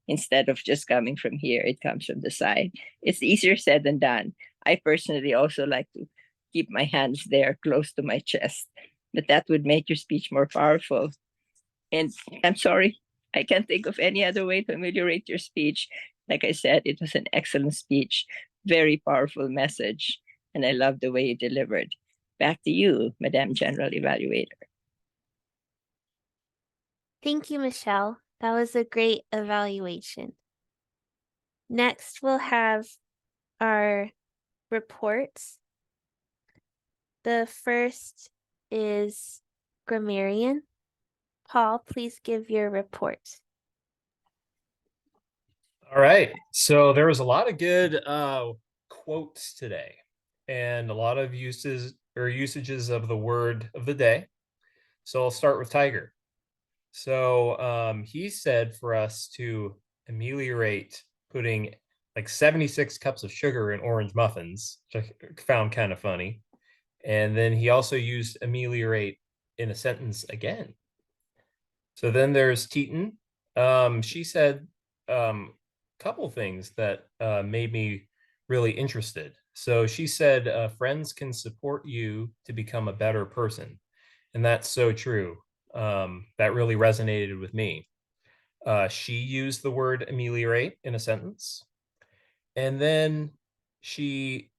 Instead of just coming from here, it comes from the side. It's easier said than done. I personally also like to keep my hands there close to my chest, but that would make your speech more powerful. And I'm sorry, I can't think of any other way to ameliorate your speech. Like I said, it was an excellent speech, very powerful message, and I love the way you delivered. Back to you, Madam General Evaluator. Thank you, Michelle. That was a great evaluation. Next, we'll have our reports. The first is grammarian. Paul, please give your report. All right. So there was a lot of good quotes today and a lot of usages of the word of the day. So I'll start with Tiger. So he said for us to ameliorate putting like 76 cups of sugar in orange muffins, which I found kind of funny. And then he also used ameliorate in a sentence again. So then there's Teton. She said couple things that made me really interested. So she said, friends can support you to become a better person. And that's so true. That really resonated with me. She used the word ameliorate in a sentence. And then she,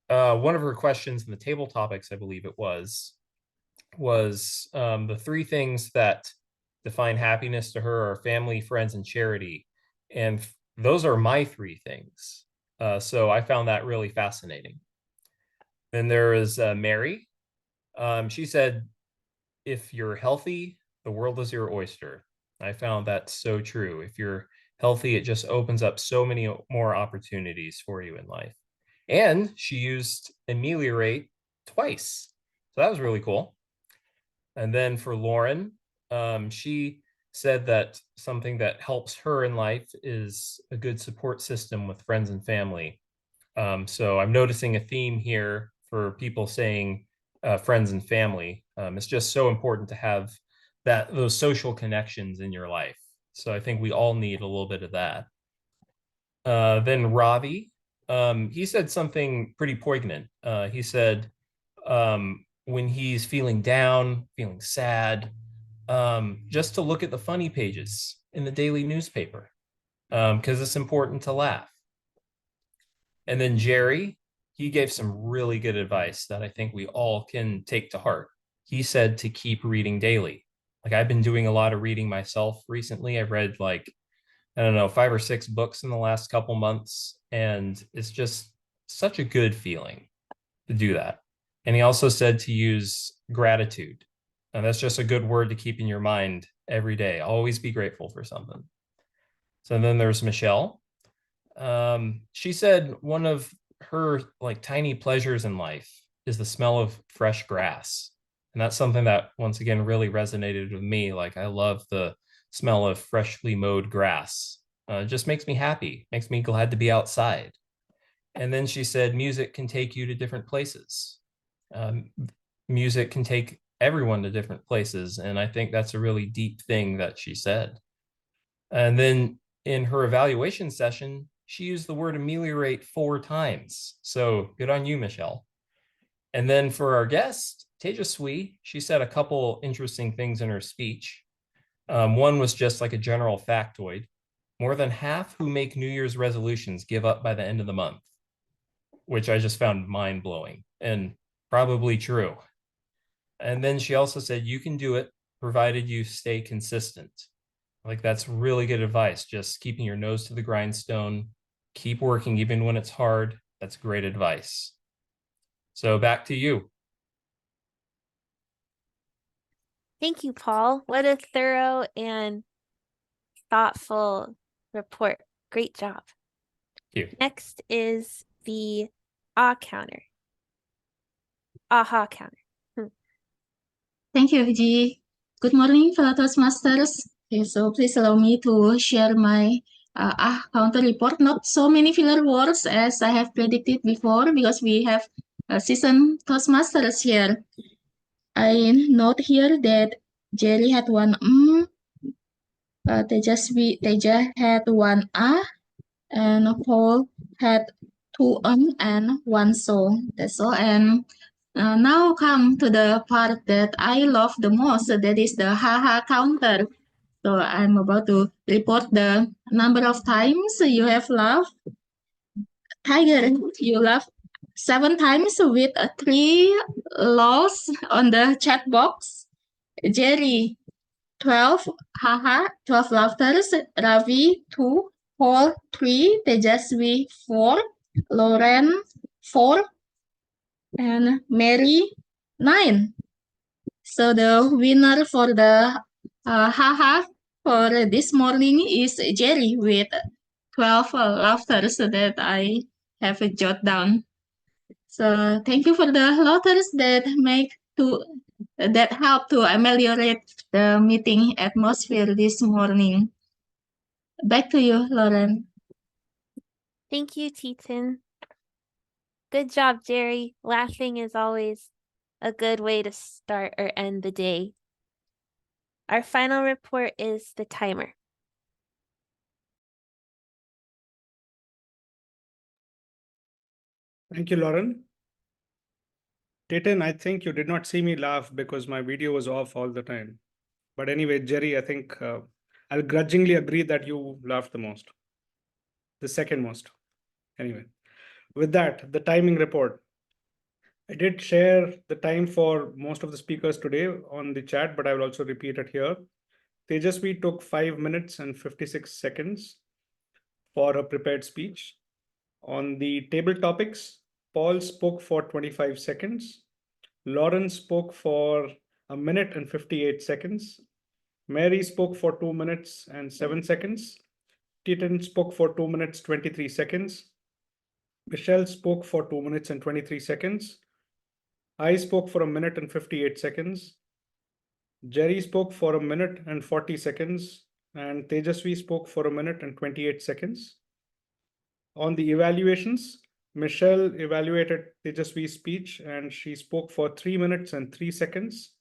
one of her questions in the table topics, I believe it was the three things that define happiness to her are family, friends, and charity. And those are my three things. So I found that really fascinating. Then there is Mary. She said, if you're healthy, the world is your oyster. I found that so true. If you're healthy, it just opens up so many more opportunities for you in life. And she used ameliorate twice. So that was really cool. And then for Lauren, she said that something that helps her in life is a good support system with friends and family. So I'm noticing a theme here for people saying friends and family. It's just so important to have those social connections in your life. So I think we all need a little bit of that. Then Ravi, he said something pretty poignant. He said, when he's feeling down, feeling sad, just to look at the funny pages in the daily newspaper, because it's important to laugh. And then Jerry, he gave some really good advice that I think we all can take to heart. He said to keep reading daily. Like I've been doing a lot of reading myself recently. I've read like, I don't know, 5 or 6 books in the last couple months, and it's just such a good feeling to do that. And he also said to use gratitude. And that's just a good word to keep in your mind every day. Always be grateful for something. So then there's Michelle. She said one of her like tiny pleasures in life is the smell of fresh grass. And that's something that once again really resonated with me. Like I love the smell of freshly mowed grass. It just makes me happy, makes me glad to be outside. And then she said music can take you to different places. Music can take everyone to different places. And I think that's a really deep thing that she said. And then in her evaluation session, she used the word ameliorate 4 times. So good on you, Michelle. And then for our guest, Tejaswi, she said a couple interesting things in her speech. One was just like a general factoid. More than half who make New Year's resolutions give up by the end of the month, which I just found mind-blowing and probably true. And then she also said, you can do it provided you stay consistent. Like that's really good advice. Just keeping your nose to the grindstone, keep working even when it's hard. That's great advice. So back to you. Thank you, Paul. What a thorough and thoughtful report. Great job. Thank you. Next is the aha counter. Aha counter. Thank you, Vijay. Good morning, fellow Toastmasters. Okay, so please allow me to share my counter report. Not so many filler words as I have predicted before because we have seasoned Toastmasters here. I note here that Jerry had one Teja had one and Paul had 2 and 1 so. That's all. And now come to the part that I love the most. That is the haha counter. So I'm about to report the number of times you have laughed. Tiger, you laughed 7 times with 3 lols on the chat box. Jerry, 12, haha, 12 laughters. Ravi, 2. Paul, 3. Tejaswi, 4. Lauren, 4. And Mary, 9. So the winner for the haha for this morning is Jerry with 12 laughters that I have jot down. So thank you for the laughters that help to ameliorate the meeting atmosphere this morning. Back to you, Lauren. Thank you, Titan. Good job, Jerry. Laughing is always a good way to start or end the day. Our final report is the timer. Thank you, Lauren. Titan, I think you did not see me laugh because my video was off all the time. But anyway, Jerry, I think I'll grudgingly agree that you laughed the most. The second most. Anyway, with that, the timing report. I did share the time for most of the speakers today on the chat, but I will also repeat it here. Tejasvi took 5 minutes and 56 seconds for a prepared speech. On the table topics, Paul spoke for 25 seconds. Lauren spoke for 1 minute and 58 seconds. Mary spoke for 2 minutes and 7 seconds. Titan spoke for 2 minutes, 23 seconds. Michelle spoke for 2 minutes and 23 seconds. I spoke for 1 minute and 58 seconds. Jerry spoke for 1 minute and 40 seconds. And Tejasvi spoke for 1 minute and 28 seconds. On the evaluations, Michelle evaluated Tejasvi's speech and she spoke for 3 minutes and 3 seconds.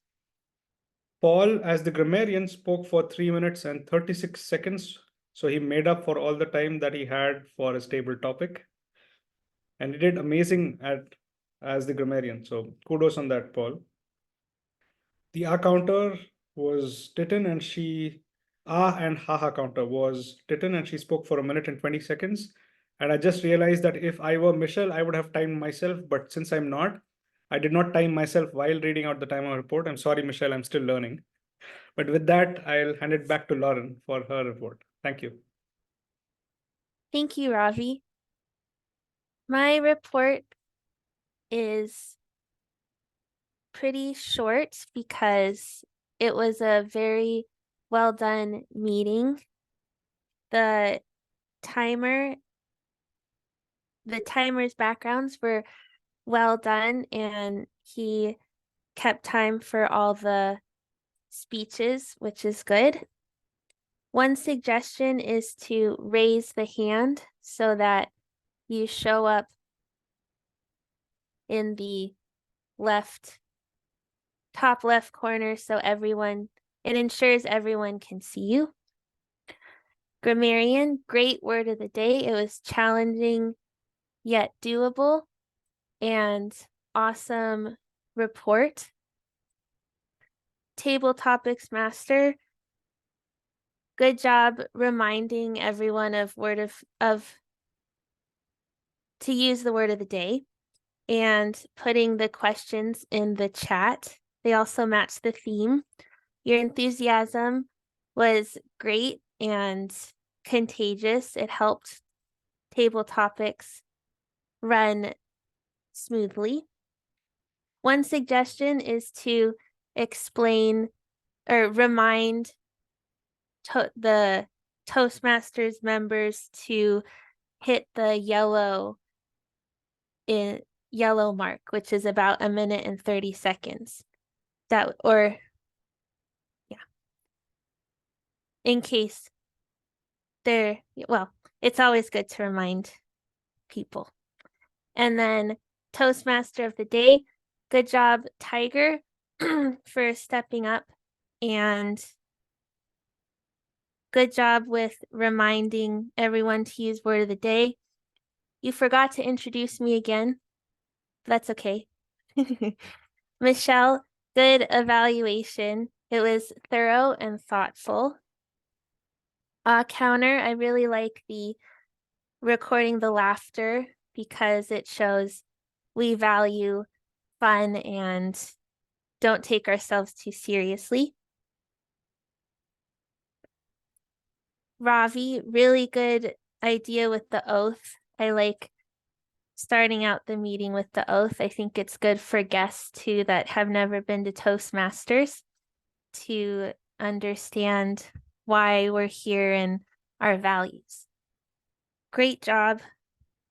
Paul, as the grammarian, spoke for 3 minutes and 36 seconds. So he made up for all the time that he had for his table topic. And he did amazing as the grammarian. So kudos on that, Paul. The A counter was Titan and and haha counter was Titan and she spoke for 1 minute and 20 seconds. And I just realized that if I were Michelle, I would have timed myself. But since I'm not, I did not time myself while reading out the timer report. I'm sorry, Michelle, I'm still learning. But with that, I'll hand it back to Lauren for her report. Thank you. Thank you, Ravi. My report is pretty short because it was a very well done meeting. The timer's backgrounds were well done and he kept time for all the speeches, which is good. One suggestion is to raise the hand so that you show up in the top left corner so it ensures everyone can see you. Grammarian, great word of the day. It was challenging yet doable and awesome report. Table topics master, good job reminding everyone to use the word of the day and putting the questions in the chat. They also match the theme. Your enthusiasm was great and contagious. It helped table topics run smoothly. One suggestion is to explain or remind the Toastmasters members to hit the yellow mark, which is about 1 minute and 30 seconds. In case it's always good to remind people. And then Toastmaster of the day, good job, Tiger, for stepping up, and good job with reminding everyone to use word of the day. You forgot to introduce me again. That's okay. Michelle, good evaluation. It was thorough and thoughtful. Counter, I really like the recording the laughter because it shows we value fun and don't take ourselves too seriously. Ravi, really good idea with the oath. I like starting out the meeting with the oath. I think it's good for guests too that have never been to Toastmasters to understand why we're here and our values. Great job.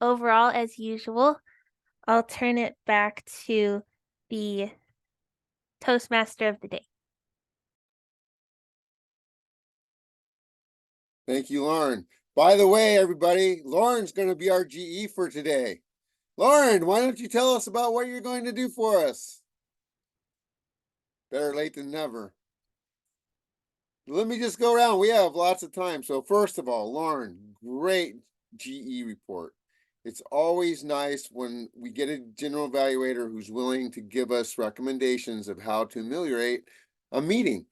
Overall, as usual, I'll turn it back to the Toastmaster of the day. Thank you, Lauren. By the way, everybody, Lauren's going to be our GE for today. Lauren, why don't you tell us about what you're going to do for us? Better late than never. Let me just go around. We have lots of time. So first of all, Lauren, great GE report. It's always nice when we get a general evaluator who's willing to give us recommendations of how to ameliorate a meeting.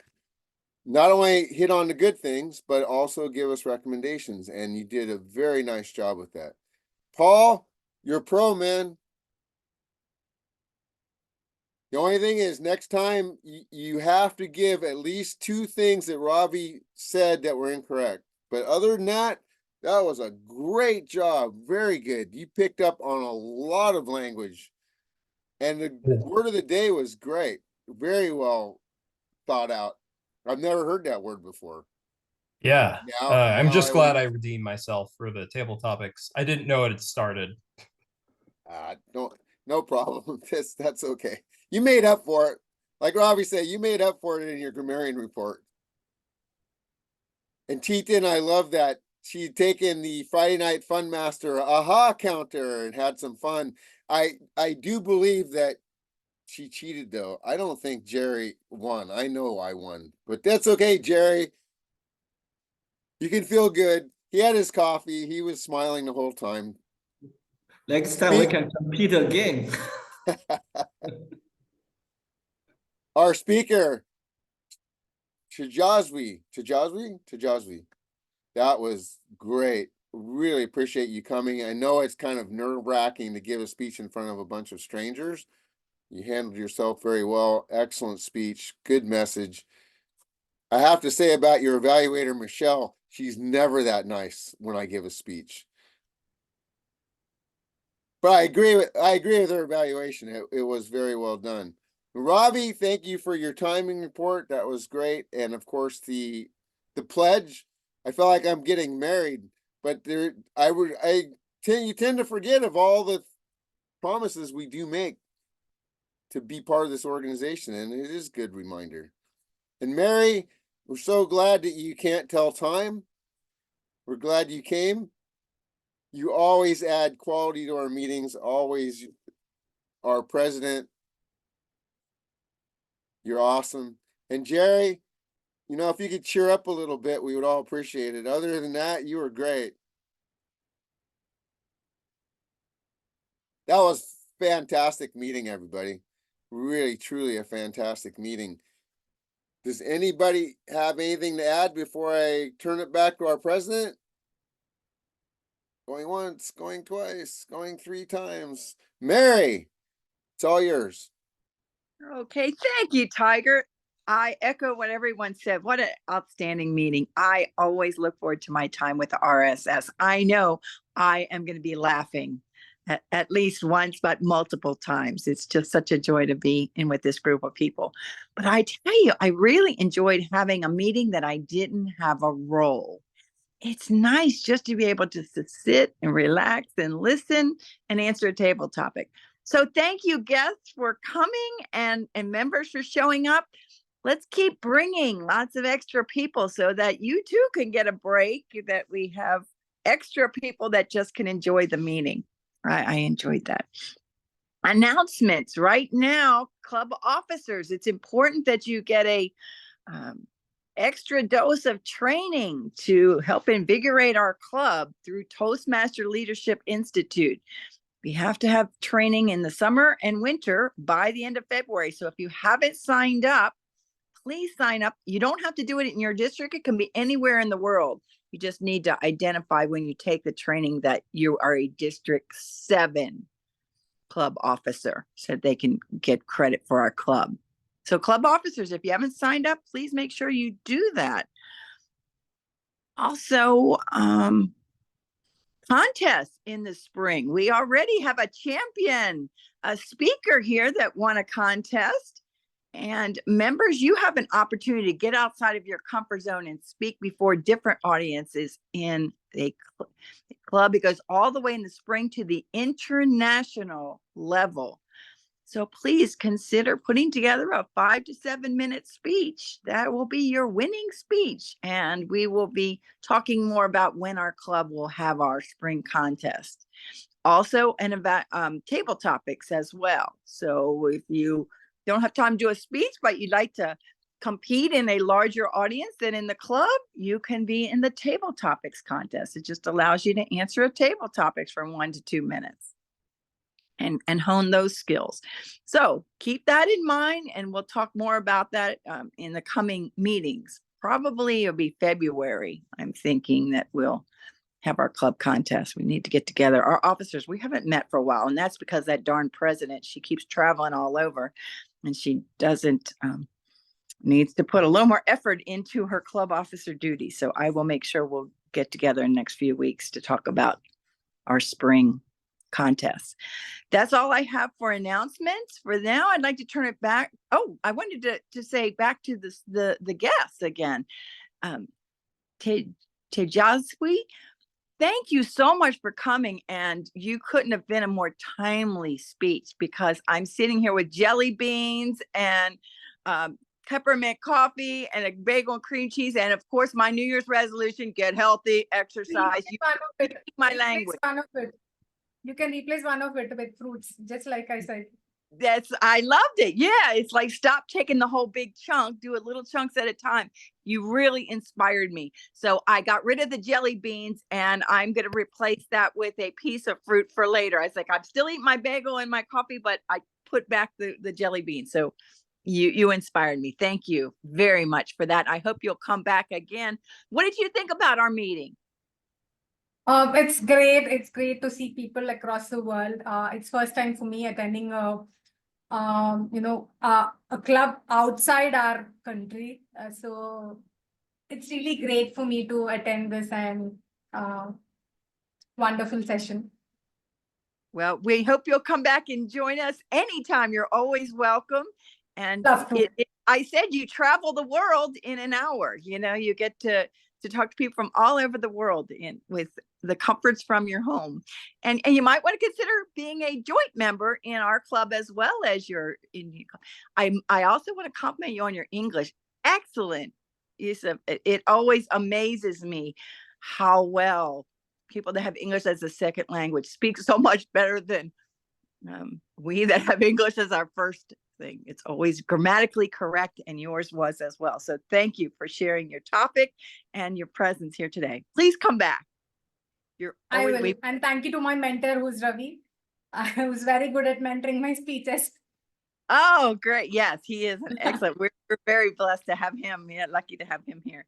Not only hit on the good things, but also give us recommendations. And you did a very nice job with that. Paul, you're a pro, man. The only thing is, next time you have to give at least 2 things that Ravi said that were incorrect. But other than that, that was a great job. Very good. You picked up on a lot of language. And the word of the day was great. Very well thought out. I've never heard that word before. Yeah. I'm now just I glad will- I redeemed myself for the table topics. I didn't know it had started. No problem. That's okay. You made up for it. Like Robbie said, you made up for it in your grammarian report. And Tita, I love that she'd taken the Friday Night Fun Master aha counter and had some fun. I do believe that she cheated though. I don't think Jerry won. I know I won, but that's okay, Jerry. You can feel good. He had his coffee. He was smiling the whole time. Next time we can compete again. Our speaker, Tajazwi. That was great. Really appreciate you coming. I know it's kind of nerve-wracking to give a speech in front of a bunch of strangers. You handled yourself very well. Excellent speech. Good message. I have to say about your evaluator, Michelle, she's never that nice when I give a speech. But I agree with her evaluation. It was very well done. Ravi, thank you for your timing report. That was great. And of course, the pledge. I feel like I'm getting married, but you tend to forget of all the promises we do make to be part of this organization, and it is a good reminder. And Mary, we're so glad that you can't tell time. We're glad you came. You always add quality to our meetings, always our president. You're awesome. And Jerry, if you could cheer up a little bit, we would all appreciate it. Other than that, you were great. That was fantastic meeting, everybody. Really, truly a fantastic meeting. Does anybody have anything to add before I turn it back to our president? Going once, going twice, going 3 times. Mary, it's all yours. Okay, thank you, Tiger. I echo what everyone said. What an outstanding meeting. I always look forward to my time with the RSS. I know I am going to be laughing at least once, but multiple times. It's just such a joy to be in with this group of people. But I tell you, I really enjoyed having a meeting that I didn't have a role. It's nice just to be able to sit and relax and listen and answer a table topic. So thank you, guests, for coming and members for showing up. Let's keep bringing lots of extra people so that you too can get a break, that we have extra people that just can enjoy the meeting. I enjoyed that. Announcements right now, club officers. It's important that you get a extra dose of training to help invigorate our club through Toastmaster Leadership Institute. We have to have training in the summer and winter by the end of February. So if you haven't signed up, please sign up. You don't have to do it in your district. It can be anywhere in the world. You just need to identify when you take the training that you are a District 7 club officer so they can get credit for our club. So club officers, if you haven't signed up, please make sure you do that. Also, contests in the spring. We already have a champion, a speaker here that won a contest. And members, you have an opportunity to get outside of your comfort zone and speak before different audiences in a club. It goes all the way in the spring to the international level. So please consider putting together a 5 to 7 minute speech. That will be your winning speech. And we will be talking more about when our club will have our spring contest. Also, and about table topics as well. So if you don't have time to do a speech, but you'd like to compete in a larger audience than in the club, you can be in the table topics contest. It just allows you to answer a table topics from 1 to 2 minutes. And hone those skills. So keep that in mind, and we'll talk more about that in the coming meetings. Probably it'll be February. I'm thinking that we'll have our club contest. We need to get together. Our officers, we haven't met for a while, and that's because that darn president, she keeps traveling all over, and she doesn't needs to put a little more effort into her club officer duty. So I will make sure we'll get together in the next few weeks to talk about our spring contests. That's all I have for announcements. For now, I'd like to turn it back. Oh, I wanted to say back to this, the guests again. Tejaswi, thank you so much for coming. And you couldn't have been a more timely speech, because I'm sitting here with jelly beans and peppermint coffee and a bagel and cream cheese. And of course, my New Year's resolution, get healthy, exercise. You speak my language. You can replace one of it with fruits, just like I said. I loved it. Yeah, it's like, stop taking the whole big chunk, do it little chunks at a time. You really inspired me. So I got rid of the jelly beans, and I'm going to replace that with a piece of fruit for later. I was like, I'm still eating my bagel and my coffee, but I put back the jelly beans. So you inspired me. Thank you very much for that. I hope you'll come back again. What did you think about our meeting? It's great. It's great to see people across the world. It's first time for me attending a club outside our country. So it's really great for me to attend this, and wonderful session. Well, we hope you'll come back and join us anytime. You're always welcome. And I said you travel the world in an hour. You know, you get to talk to people from all over the world with the comforts from your home. And you might want to consider being a joint member in our club as well as I also want to compliment you on your English. Excellent. It always amazes me how well people that have English as a second language speak so much better than we that have English as our first thing. It's always grammatically correct, and yours was as well. So thank you for sharing your topic and your presence here today. Please come back. I will. And thank you to my mentor, who's Ravi, who's very good at mentoring my speeches. Oh, great. Yes, he is an excellent. We're very blessed to have him. Yeah, lucky to have him here.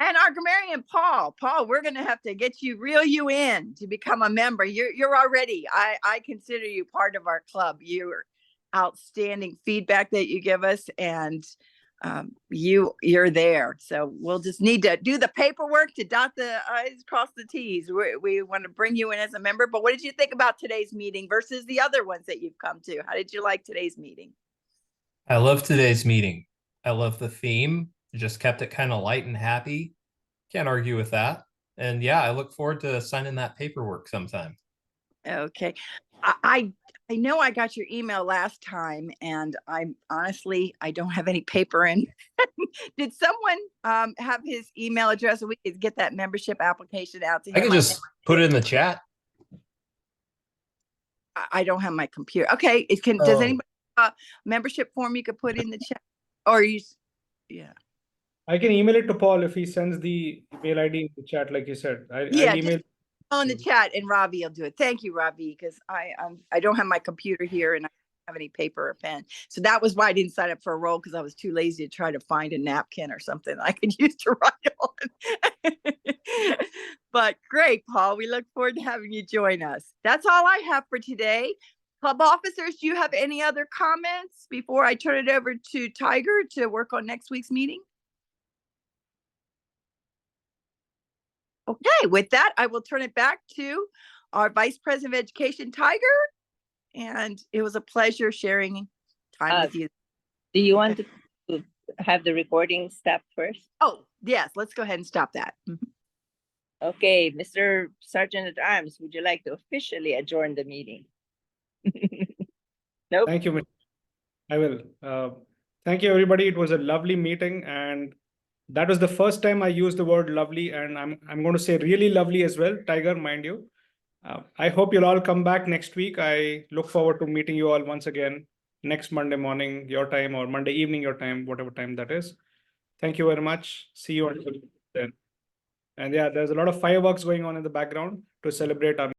And our grammarian, Paul. Paul, we're going to have to reel you in to become a member. You're already, I consider you part of our club. You're outstanding feedback that you give us, and you're there. So we'll just need to do the paperwork to dot the I's, cross the T's. We want to bring you in as a member. But what did you think about today's meeting versus the other ones that you've come to? How did you like today's meeting? I love today's meeting. I love the theme. You just kept it kind of light and happy. Can't argue with that. And yeah, I look forward to signing that paperwork sometime. Okay. I know I got your email last time, and I don't have any paper in. Did someone have his email address so we could get that membership application out to him? I can just put it in the chat. I don't have my computer. Okay. Does anybody have a membership form you could put in the chat? Or yeah. I can email it to Paul if he sends the email ID in the chat, like you said. I'll email on the chat, and Ravi will do it. Thank you, Ravi, because I don't have my computer here, and I don't have any paper or pen. So that was why I didn't sign up for a role, because I was too lazy to try to find a napkin or something I could use to write on. But great, Paul. We look forward to having you join us. That's all I have for today. Club officers, do you have any other comments before I turn it over to Tiger to work on next week's meeting? Okay, with that, I will turn it back to our Vice President of Education, Tiger. And it was a pleasure sharing time with you. Do you want to have the recording stop first? Oh, yes, let's go ahead and stop that. Okay, Mr. Sergeant at Arms, would you like to officially adjourn the meeting? Nope. Thank you. I will. Thank you, everybody. It was a lovely meeting, and that was the first time I used the word lovely, and I'm going to say really lovely as well. Tiger, mind you. I hope you'll all come back next week. I look forward to meeting you all once again next Monday morning, your time, or Monday evening, your time, whatever time that is. Thank you very much. See you until then. And yeah, there's a lot of fireworks going on in the background to celebrate our